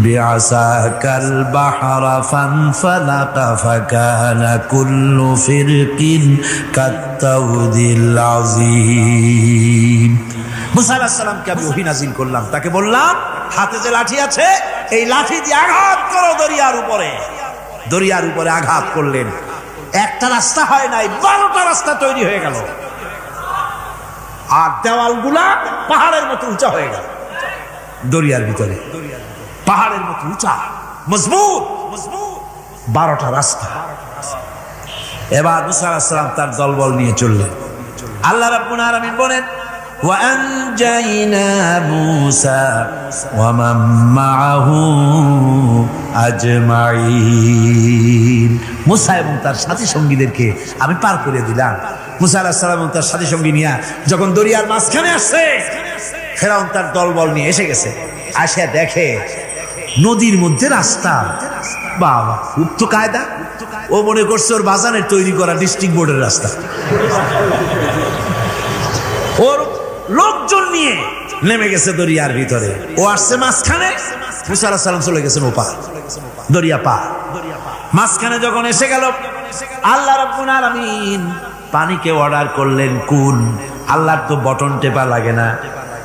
A: বিআসাকাল বাহরা ফানফালাকা ফাকানা কুল্লু ফিরকিন কাত্তাউদিল আযীম। মুসা আলাইহিস সালামকে আমি ওহী নাযিল করলাম, তাকে বললাম হাতে যে লাঠি আছে এই লাঠি দিয়ে আঘাত করো দরিয়ার উপরে। দরিয়ার উপরে আঘাত করলেন, একটা রাস্তা হয় নাই, 12টা রাস্তা তৈরি হয়ে গেল। আর দেওয়ালগুলা পাহাড়ের মতো উঁচা হয়ে গেল। দরিয়ার ভিতরে পাহাড়ের মতো উঁচা, মজবুত 12টা রাস্তা। এবার মুসা আলাইহিস সালাম তার দলবল নিয়ে চললেন। আল্লাহ রাব্বুল আলামিন বলেন, وأنجينا موسى ومن معه أجمعين। মুসা এবং তার সাথী সঙ্গীদেরকে আমি পার করে দিলাম। মুসা আলাইহিস সালাম এবং তার সাথী সঙ্গী নিয়ে যখন দরিয়ার মাঝখানে আসছে, ফেরাউন তার দলবল নিয়ে এসে গেছে। আসে দেখে নদীর মধ্যে রাস্তা। বাবা, খুব তো কায়দা। ও মনে করছে ওর বাজানের তৈরি করা ডিস্ট্রিক্ট বোর্ডের রাস্তা। ওর লোকজন নিয়ে নেমে গেছে দরিয়ার ভিতরে, ও আসছে মাঝখানে, মুসা আলাইহিস সালাম চলে গেছেন ওপার, দরিয়া পার। মাঝখানে যখন এসে গেল, আল্লাহ রাব্বুল আলামিন পানিকে অর্ডার করলেন কুন। আল্লাহর তো বটন টেপা লাগে না,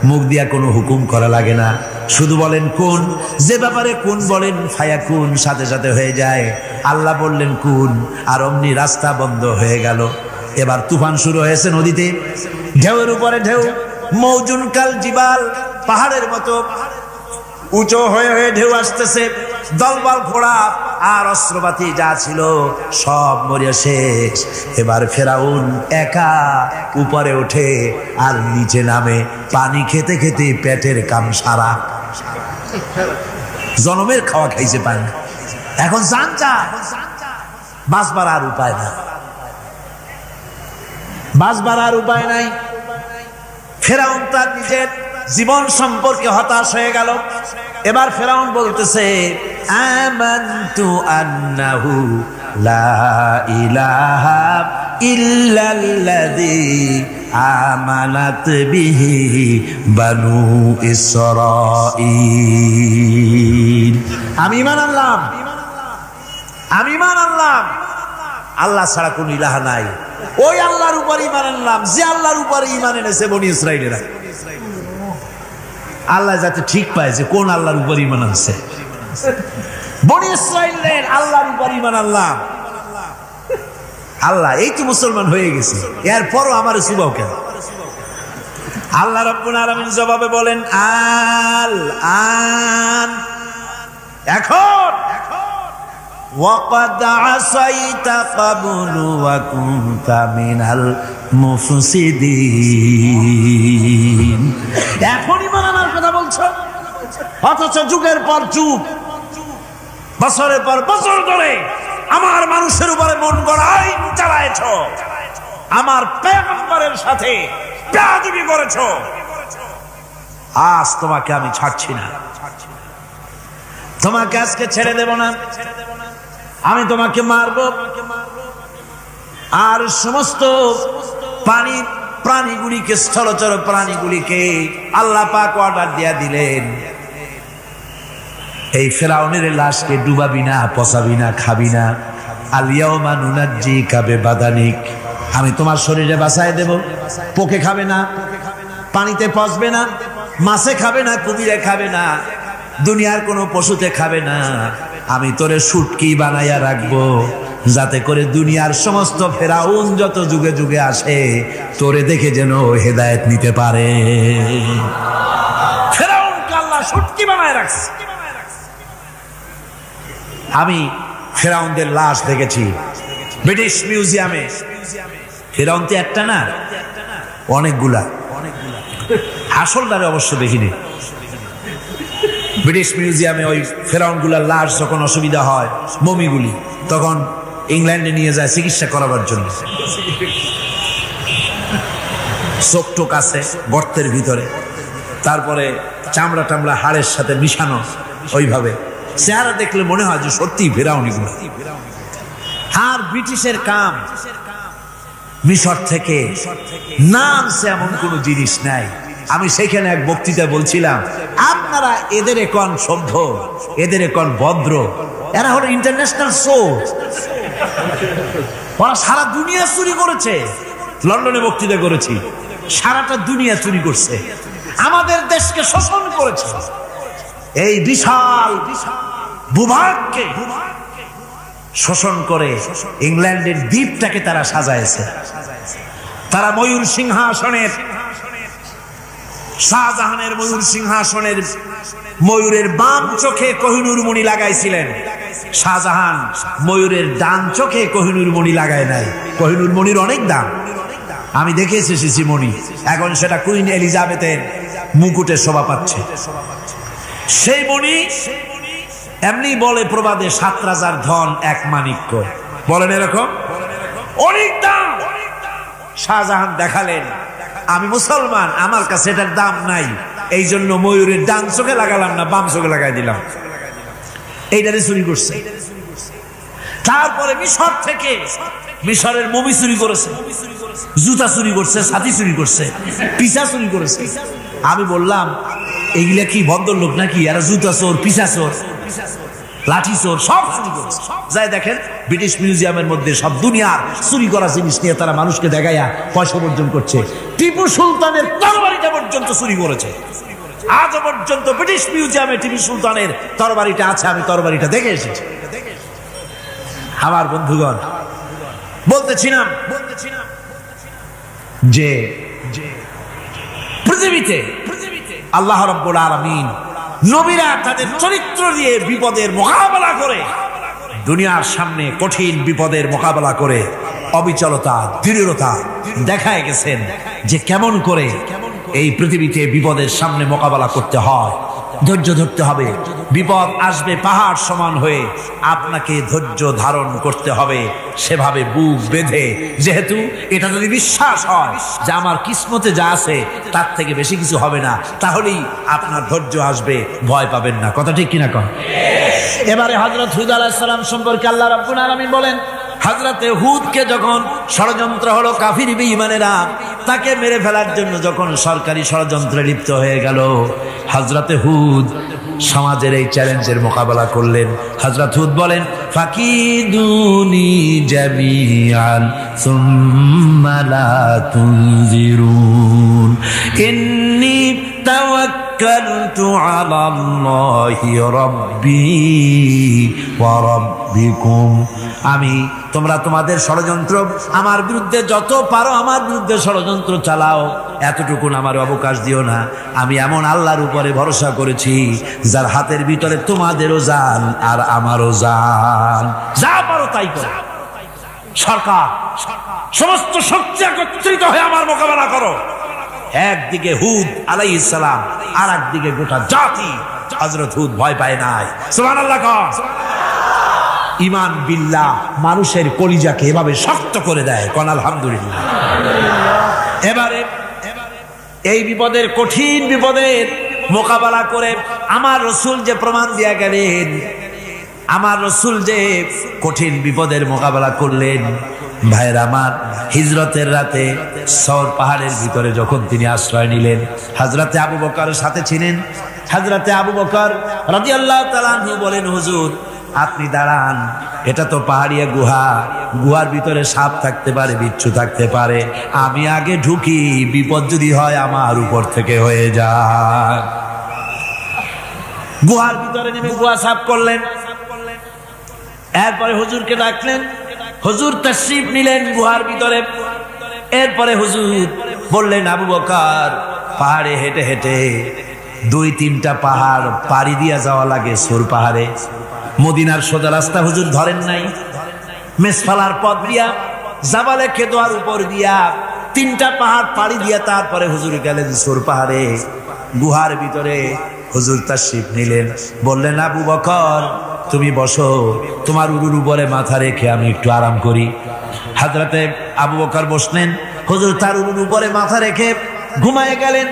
A: মুখ দিয়া কোনো হুকুম করা লাগে না, শুধু বলেন কুন। যে ব্যাপারে কুন বলেন ফায়াকুন, সাথে সাথে হয়ে যায়। আল্লাহ বললেন কুন, আর অমনি রাস্তা বন্ধ হয়ে গেল। এবার তুফান শুরু হয়েছে নদীতে, ঢেউয়ের উপরে ঢেউ, মৌজুন কাল জিবাল, পাহাড়ের মতো উঁচু হয়ে হয়ে ঢেউ আসতেছে। দলবল ঘোড়া আর অস্ত্রপাতি যা ছিল সব মরিয়া শেষ। এবার ফেরাউন একা উপরে ওঠে আর নিচে নামে, পানি খেতে খেতে পেটের কাম সারা। জনমের খাওয়া খাইছে পানি, এখন জান চা, বাঁচবার আর উপায় না, বাঁচবার আর উপায় নাই। ফেরাউন তার নিজের জীবন সম্পর্কে হতাশ হয়ে গেল। এবার ফেরাউন বলতেছে, আমানতু আন্নাহু লা ইলাহা ইল্লাল্লাযী আমানাত বিহি বানু ইসরাঈল। আমি ঈমান আনলাম, আমি ঈমান আনলাম আল্লাহ ছাড়া কোন ইলাহ নাই। ওই আল্লাহর উপর ঈমান আনলাম যে আল্লাহর উপর ঈমান এনেছে বনি ইসরাঈলেরা। আল্লাহ যাতে ঠিক পায় যে কোন আল্লাহর উপর ঈমান আনছে। বনি ইসরাঈলের আল্লাহর উপর ঈমান আনলাম। আল্লাহ এই তো মুসলমান হয়ে গেছে, এরপরও আমার সুবাও কেন? আল্লাহ রাব্বুল আলামিন জবাবে বলেন, আল আন, এখন وَقَدْ عَصَيْتَ قَبْلُ وَكُنْتَ مِنَ الْمُفْسِدِينَ। এখন ঈমান আনার কথা বলছো, অথচ যুগের পর যুগ, বছরের পর বছর ধরে আমার মানুষের উপরে মন গড়া আইন চালায়েছো, আমার পয়গম্বরের সাথে বেয়াদবি করেছো। আজ তোমাকে আমি ছাড়ছি না, তোমাকে আজকে ছেড়ে দেব না, আমি তোমাকে মারব। আর সমস্ত প্রাণীগুলিকে, স্থলচর প্রাণীগুলিকে আল্লাহ পাক অর্ডার দিয়া দিলেন, এই ফেরাউনের লাশকে ডুবাবি না, পচাবি না, খাবি না। আল ইয়াউমা নুনাজ্জিকা বিবাদানিক, আমি তোমার শরীরে বাঁচায় দেব। পোকে খাবে না, পানিতে পচবে না, মাছে খাবে না, কুমিরে খাবে না, দুনিয়ার কোনো পশুতে খাবে না। আমি তোরে শুটকি বানাইয়া রাখবো, যাতে করে দুনিয়ার সমস্ত ফেরাউন যত যুগে যুগে আসে তোরে দেখে যেন হেদায়েত নিতে পারে। ফেরাউনকে আল্লাহ শুটকি বানায় রাখছে। আমি ফেরাউনদের লাশ দেখেছি ব্রিটিশ মিউজিয়ামে। ফেরাউন তো একটা না, অনেকগুলা। আসলটারে অবশ্য দেখিনি। ব্রিটিশ মিউজিয়ামে ওই ফেরাউনগুলার লাশ যখন অসুবিধা হয়, মমিগুলি, তখন ইংল্যান্ডে নিয়ে যায় চিকিৎসা করাবার জন্য। চোখ টোক আছে গর্তের ভিতরে, তারপরে চামড়া টামড়া হাড়ের সাথে মিশানো, ওইভাবে চেহারা দেখলে মনে হয় যে সত্যি ফেরাউনিগুলো। আর ব্রিটিশের কাম মিশর থেকে নামছে এমন কোন জিনিস নাই। আমি সেখানে এক বক্তৃতা বলছিলাম, আপনারা এদের এখন সভ্য, এদের এখন ভদ্র, এরা হলো ইন্টারন্যাশনাল সোর্স, ওরা সারা দুনিয়া চুরি করেছে। লন্ডনে বক্তৃতা করেছি, সারাটা দুনিয়া চুরি করছে, আমাদের দেশকে শোষণ করেছে। এই বিশাল ভূভাগকে শোষণ করে ইংল্যান্ডের দ্বীপটাকে তারা সাজাইছে। তারা ময়ূর সিংহাসনের, শাহজাহানের ময়ূর সিংহাসনের ময়ূরের বাম চোখে কোহিনূর মণি লাগাইছিলেন। শাহজাহান ময়ূরের ডান চোখে কোহিনূর মণি লাগায় নাই। কোহিনূর মণির অনেক দাম, আমি দেখে এসেছি মণি, এখন সেটা কুইন এলিজাবেথের মুকুটে শোভা পাচ্ছে। সেই মণি এমনি বলে প্রবাদে 7 রাজার ধন 1 মাণিক্য, বলেন এরকম অনেক দাম। শাহজাহান দেখালেন, আমি মুসলমান, আমার কাছে এটার দাম নাই, এই জন্য ময়ূরের ডান চোখে লাগালাম না, বাম চোখে লাগাই দিলাম। এইটারে চুরি করছে। তারপরে মিশর থেকে, মিশরের মমি চুরি করেছে, জুতা চুরি করছে, ছাতি চুরি করছে, পিসা চুরি করেছে। আমি বললাম এইগুলা কি ভদ্র লোক নাকি? এরা জুতা চোর, পিসা চোর, লাঠি চোর, সব চুরি করেছে। যাই দেখেন ব্রিটিশ মিউজিয়ামের মধ্যে সব দুনিয়ার চুরি করা জিনিস নিয়ে তারা মানুষকে দেখাইয়া পয়সা অর্জন করছে। টিপু সুলতানের তরবারিটা পর্যন্ত চুরি করেছে। আজ পর্যন্ত ব্রিটিশ মিউজিয়ামে টিপু সুলতানের তরবারিটা আছে, আমি তরবারিটা দেখে এসেছি। আমার বন্ধুগণ, বলতেছিলাম যে পৃথিবীতে আল্লাহ রাব্বুল আলামিন নবীরা তাদের চরিত্র দিয়ে বিপদের মোকাবেলা করে, দুনিয়ার সামনে কঠিন বিপদের মোকাবেলা করে অবিচলতা, দৃঢ়তা দেখায় গেছেন যে কেমন করে এই পৃথিবীতে বিপদের সামনে মোকাবেলা করতে হয়। ধৈর্য ধরতে হবে, বিপদ আসবে পাহাড় সমান হয়ে, আপনাকে ধৈর্য ধারণ করতে হবে সেভাবে বুক বেঁধে। যেহেতু এটা যদি বিশ্বাস হয় যে আমার কিসমতে যা আছে তার থেকে বেশি কিছু হবে না, তাহলেই আপনার ধৈর্য আসবে, ভয় পাবেন না। কথা ঠিক কিনা কন? এবারে হযরত হুদ আলাইহিস সালাম সম্পর্কে আল্লাহ রাব্বুল আলামিন বলেন, হযরতে হুদকে যখন ষড়যন্ত্র হলো, কাফির বেঈমানেরা তাকে মেরে ফেলার জন্য যখন সরকারি ষড়যন্ত্রে লিপ্ত হয়ে গেল, হযরতে হুদ সমাজের এই চ্যালেঞ্জের মোকাবেলা করলেন। হযরত হুদ বলেন, ফাকিদুনি জামিআন সুম্মা লা তুনজিরুন ইন্নী তাওয়াক্কালতু আলাল্লাহি রাব্বি ওয়া রাব্বিকুম। আমি, তোমরা তোমাদের ষড়যন্ত্র আমার বিরুদ্ধে যত পারো আমার বিরুদ্ধে ষড়যন্ত্র চালাও, এতটুকু আমার অবকাশ দিও না। আমি এমন আল্লাহর উপরে ভরসা করেছি যার হাতের ভিতরে তোমাদেরও জান আর আমারও জান। যা পারো তাই করো। সরকার, সমস্ত শক্তি একত্রিত হয়ে আমার মোকাবেলা করো। একদিকে হুদ আলাইহিস সালাম, আর একদিকে গোটা জাতি। হযরত হুদ ভয় পায় নাই। সুবহানাল্লাহ। ঈমান বিল্লাহ মানুষের কলিজাকে এভাবে শক্ত করে দেয়। কোন আলহামদুলিল্লাহ। এবারে এই বিপদের, কঠিন বিপদের মোকাবেলা করে আমার রাসূল যে প্রমাণ দিয়া গেলেন, আমার রাসূল যে কঠিন বিপদের মোকাবেলা করলেন, ভাইয়ের আমার, হিজরতের রাতে সওর পাহাড়ের ভিতরে যখন তিনি আশ্রয় নিলেন, হযরতে আবু বকরের সাথে ছিলেন। হযরতে আবু বকর রাদিয়াল্লাহু তাআলা আনহু বলেন, হুজুর আপনি দাঁড়ান, এটা তো পাহাড়িয়া গুহা, গুহার ভিতরে সাপ থাকতে পারে, বিচ্ছু থাকতে পারে, আমি আগে ঢুকি, বিপদ যদি হয় আমার উপর থেকে হয়ে যায়। গুহার ভিতরে নেমে গুহা সাফ করলেন। এরপরে হুজুরকে ডাকলেন, হুজুর তাশরীফ নিলেন গুহার ভিতরে। এরপরে হুজুর বললেন, আবু বকর, পাহাড়ে হেঁটে হেঁটে 2-3টা পাহাড় পাড়ি দিয়া যাওয়া লাগে সূর পাহাড়ে। মদিনার সোজা রাস্তা হুজুর ধরেন নাই, মেসফালার পথ দিয়া, জাবালে কেদোয়ার উপর দিয়া 3টা পাহাড় পাড়ি দিয়ে তারপরে হুজুর গেলেন সোর পাহাড়ে। গুহার ভিতরে হুজুর তাশরিফ নিলেন, বললেন আবু বকর তুমি বসো, তোমার উরুর উপরে মাথা রেখে আমি একটু আরাম করি। হযরতে আবু বকর বসলেন, হুজুর তার উরুর উপরে মাথা রেখে ঘুমায় গেলেন।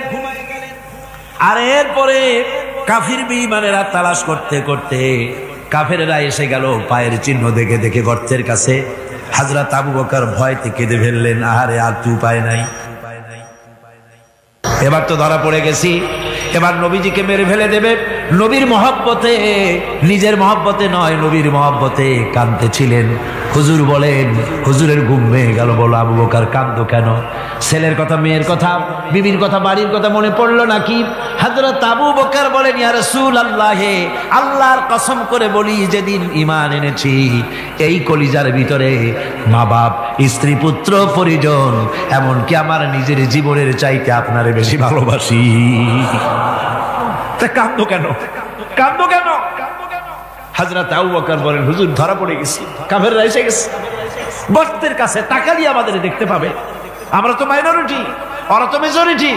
A: আর এরপরে কাফির বেঈমানেরা তালাশ করতে করতে কাফেরেরা এসে গেল পায়ের চিহ্ন দেখে দেখে গর্তের কাছে। হযরত আবু বকর ভয়তে কেঁদে ফেললেন, আহারে আর তো উপায় নাই, এবার তো ধরা পড়ে গেছি, এবার নবীজিকে মেরে ফেলে দেবে। নবীর মহব্বতে, নিজের মহব্বতে নয়, নবীর মহব্বতে কাঁদতেছিলেন। হুজুর বলেন, হুজুরের ঘুম ভেঙে গেল। বলো আবু বকর কাঁদো কেন? ছেলের কথা, মেয়ের কথা, বিবির কথা, বাড়ির কথা মনে পড়লো নাকি? হযরত আবু বকর বলেন, ইয়া রাসূলুল্লাহ, আল্লাহর কসম করে বলি যেদিন ঈমান এনেছি এই কলিজার ভিতরে মা বাপ, স্ত্রী, পুত্র, পরিজন, এমনকি আমার নিজের জীবনের চাইতে আপনারে বেশি ভালোবাসি। তা কাঁদো কেন? কাঁদো কেন? হযরত আবু বকর বলেন, হুজুর ধরা পড়ে গেছি, কাফেররা এসে গেছে গর্তের কাছে, তাকালি আমাদের দেখতে পাবে, আমরা তো মাইনরিটি, ওরা তো মেজরিটি,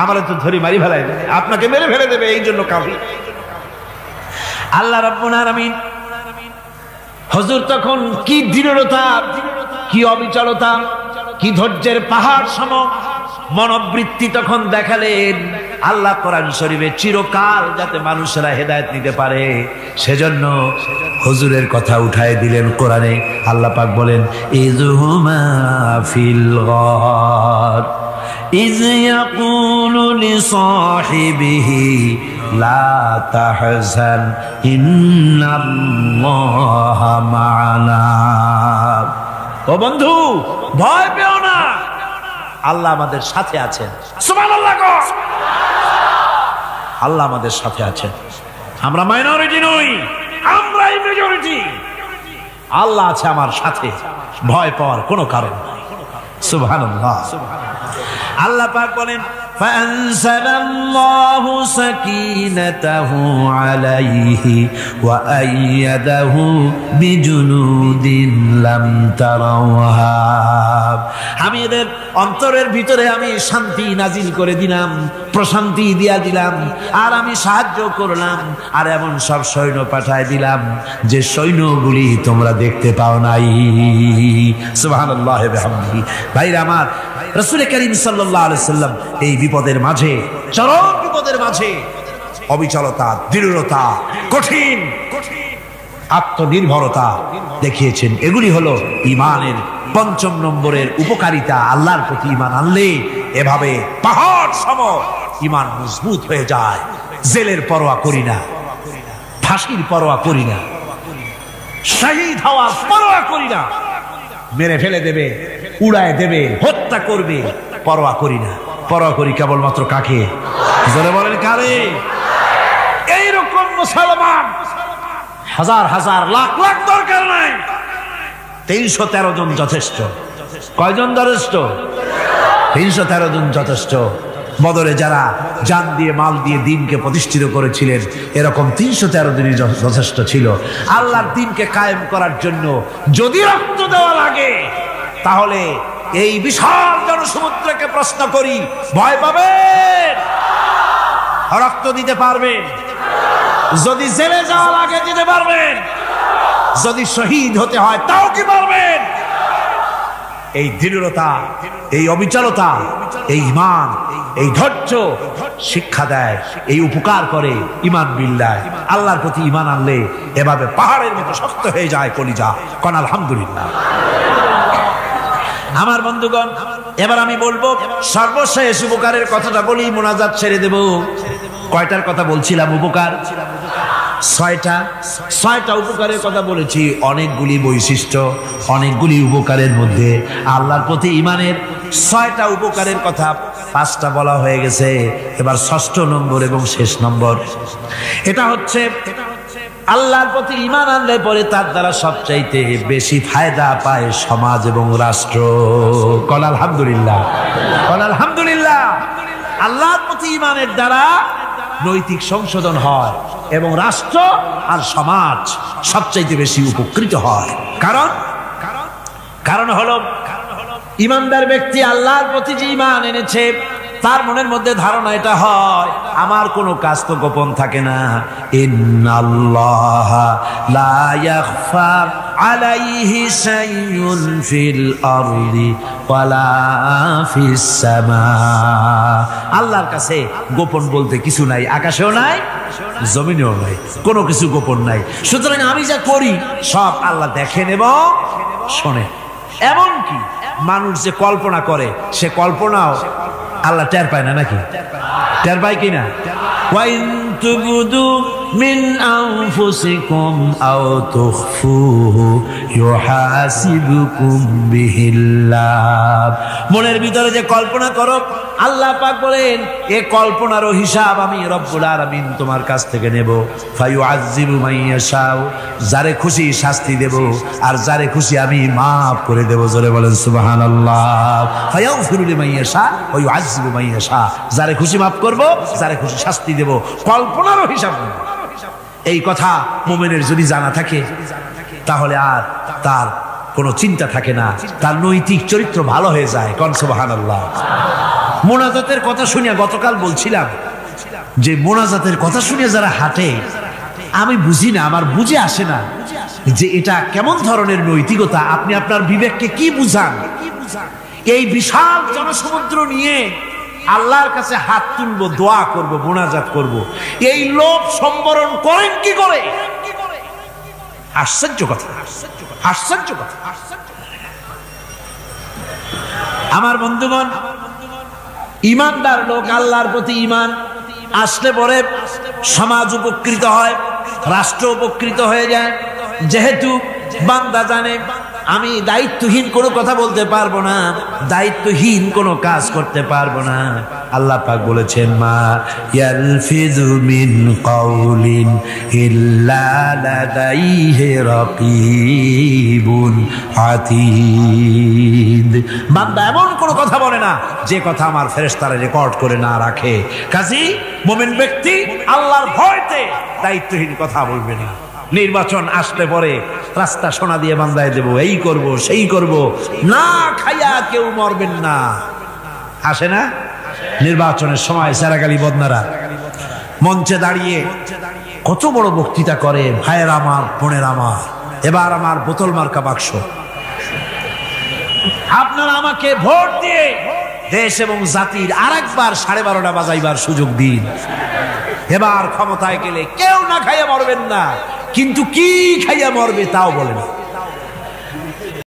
A: আমরা তো ধরি মারি ফেলাই দেবে, আপনাকে মেরে ফেলে দেবে, এই জন্য কাফির। আল্লাহ রাব্বুল আলামিন, হুজুর তখন কি দৃঢ়তা, কি অবিচলতা, কি ধৈর্যের পাহাড় সম মনোবৃত্তি তখন দেখালেন। আল্লাহ কোরআন শরীফে চিরকাল যাতে মানুষেরা হেদায়েত নিতে পারে সেজন্য হুজুরের কথা উঠায় দিলেন কোরআনে। আল্লাহ পাক বলেন, ইযহুমা ফিল গার ইয ইয়াকুলু লিসাহিবিহি লা তাহজান ইন্নাল্লাহা মা'ানা। ও বন্ধু, ভয় পেও না, আল্লাহ আমাদের সাথে আছেন। সুবহানাল্লাহ। আল্লাহ আমাদের সাথে আছেন। আমরা মাইনরিটি নই, আমরাই মেজরিটি। আল্লাহ আছে আমার সাথে, ভয় পাওয়ার কোনো কারণ নাই। সুবহানাল্লাহ। আল্লাহ পাক বলেন, ফাআনসালাল্লাহু সাকিনাতাহু আলাইহি ওয়া আইয়াদাহু বিজুনুদিন লাম তারাওহা। আমি এদের অন্তরের ভিতরে আমি শান্তি নাজিল করে দিলাম, প্রশান্তি দিয়া দিলাম, আর আমি সাহায্য করলাম, আর এমন সব সৈন্য পাঠায় দিলাম যে সৈন্যগুলি তোমরা দেখতে পাও নাই। সুবহানাল্লাহ ওয়া বিহামদিহি। ভাইরা আমার, রাসূল করিম সাল্লাল্লাহু আলাইহি সাল্লাম এই বিপদের মাঝে, চরম বিপদের মাঝে অবিচলতা, দৃঢ়তা, কঠিন আত্মনির্ভরতা দেখিয়েছেন। এগুলি হলো ঈমানের ৫ম নম্বরের উপকারিতা। আল্লাহর প্রতি ঈমান আনলে এভাবে পাহাড় সম ঈমান মজবুত হয়ে যায়। জেলের পরোয়া করি না, ফাঁসির পরোয়া করি না, শহীদ হওয়ার পরোয়া করি না, মেরে ফেলে দেবে, উড়ায় দেবে, হত্যা করবে, পরোয়া করি না। পরোয়া করি কেবলমাত্র কাকে? জোরে বলেন কারে? এইরকম মুসলমান হাজার হাজার লাখ লাখ দরকার নাই, ৩১৩ জন যথেষ্ট। কয়জন যথেষ্ট? ৩১৩ জন যথেষ্ট। বদরে যারা জান দিয়ে, মাল দিয়ে দ্বীনকে প্রতিষ্ঠিত করেছিলেন, এরকম ৩১৩ জনই যথেষ্ট ছিল। আল্লাহর দ্বীনকে কায়েম করার জন্য যদি রক্ত দেওয়া লাগে, তাহলে এই বিশাল জনসমুদ্রকে প্রশ্ন করি, ভয় পাবেন? রক্ত দিতে পারবেন? যদি জেলে যাওয়া লাগে দিতে পারবেন? যদি শহীদ হতে হয় তাও কি পারবেন? এই দৃঢ়তা, এই অবিচলতা, এই ঈমান, এই ধৈর্য শিক্ষা দেয়, এই উপকার করে ঈমান বিল্লাহ। আল্লাহর প্রতি ঈমান আনলে এভাবে পাহাড়ের মতো শক্ত হয়ে যায় কলিজা। কোন আলহামদুলিল্লাহ। আমার বন্ধুগণ, এবার আমি বলবো সর্বশেষ উপকারের কথাটা বলি, মোনাজাত ছেড়ে দেব। কয়টার কথা বলছিলাম? উপকার ৬টা উপকারের কথা বলেছি। অনেকগুলি বৈশিষ্ট্য, অনেকগুলি উপকারের মধ্যে আল্লাহর প্রতি ঈমানের ৬টা উপকারের কথা ৫টা বলা হয়ে গেছে। এবার ৬ষ্ঠ নম্বর এবং শেষ নম্বর, এটা হচ্ছে আল্লাহর প্রতি ঈমান আনলে পরে তার দ্বারা সবচাইতে বেশি ফায়দা পায় সমাজ এবং রাষ্ট্র। কোন আলহামদুলিল্লাহ, কোন আলহামদুলিল্লাহ। আল্লাহর প্রতি ঈমানের দ্বারা নৈতিক সংশোধন হয় এবং রাষ্ট্র আর সমাজ সবচাইতে বেশি উপকৃত হয়। কারণ হলো ইমানদার ব্যক্তি আল্লাহর প্রতি যে ঈমান এনেছে তার মনের মধ্যে ধারণা এটা হয়, আমার কোনো কাজ তো গোপন থাকে না। ইন্নাল্লাহা লা ইয়াখফা আলাইহি শাইউন ফিল আরদি ওয়ালা ফিস সামা। আল্লাহর কাছে গোপন বলতে কিছু নাই, আকাশেও নাই, জমিনেও নাই, কোনো কিছু গোপন নাই। সুতরাং আমি যা করি সব আল্লাহ দেখেন এবং শোনেন। এমনকি মানুষ যে কল্পনা করে সে কল্পনাও আল্লাহ টের পায় না, নাকি টের পায় কিনা? ওয়াইন তুবদু মিন আনফুসিকুম আও তুখফুহু ইউহাসিবুকুম বিহিল্লাহ। মনের ভিতরে যে কল্পনা করো, আল্লাহ পাক বলেন এই কল্পনারও হিসাব আমি রব্বুল আলামিন তোমার কাছ থেকে নেব। ফায়ুআযযিবু মাইয়াশা, যারে খুশি শাস্তি দেব আর যারে খুশি আমি মাফ করে দেব। জোরে বলেন সুবহানাল্লাহ। ফায়াগফিরু লিমাইয়াশা ওয়া ইউআযযিবু মাইয়াশা, যারে খুশি মাফ করব, যারে খুশি শাস্তি দেব, কল্পনারও হিসাব নেব। এই কথা মুমিনের যদি জানা থাকে তাহলে আর তার কোনো চিন্তা থাকে না, তার নৈতিক চরিত্র ভালো হয়ে যায়। কোন সুবহানাল্লাহ। মোনাজাতের কথা শুনিয়া গতকাল বলছিলাম যে মোনাজাতের কথা শুনিয়া যারা হাঁটে, আমি বুঝি না, আমার বুঝে আসে না যে এটা কেমন ধরনের নৈতিকতা। আপনি আপনার বিবেককে কি বুঝান? এই বিশাল জনসমুদ্র নিয়ে আল্লাহর কাছে হাত তুলবো, দোয়া করব, মোনাজাত করব, এই লোভ সম্বরণ করেন কি করে? আশ্চর্য কথা, আশ্চর্য কথা। আমার বন্ধুগণ, ইমানদার লোক, আল্লাহর প্রতি ঈমান আসলে পরে সমাজ উপকৃত হয়, রাষ্ট্র উপকৃত হয়ে যায়। যেহেতু বান্দা জানে আমি দায়িত্বহীন কোনো কথা বলতে পারবো না, দায়িত্বহীন কোনো কাজ করতে পারবো না। আল্লাহ পাক বলেছেন, মা ইয়ালফিযু মিন কাউলিন ইল্লা লাদাইহি রাকীবুন আতীদ। বান্দা এমন কোনো কথা বলে না যে কথা আমার ফেরেশতারা রেকর্ড করে না রাখে। কাজী মুমিন ব্যক্তি আল্লাহর ভয়তে দায়িত্বহীন কথা বলবে না। নির্বাচন আসলে পরে রাস্তা সোনা দিয়ে বান্ধায় দেব, এই করব সেই করব, না খাইয়া কেউ মরবেন না। আসে না নির্বাচনের সময় সেরাগালি বদনারা মঞ্চে দাঁড়িয়ে কত বড় বক্তৃতা করে, ভাইয়ের আমার, বোনের আমার, এবার আমার বোতল মার্কা বাক্স, আপনারা আমাকে ভোট দিয়ে দেশ এবং জাতির আরেকবার 12:30 বাজাইবার সুযোগ দিন। এবার ক্ষমতায় গেলে কেউ না খাইয়া মরবেন না, কিন্তু কি খাইয়া মরবে তাও বলেন।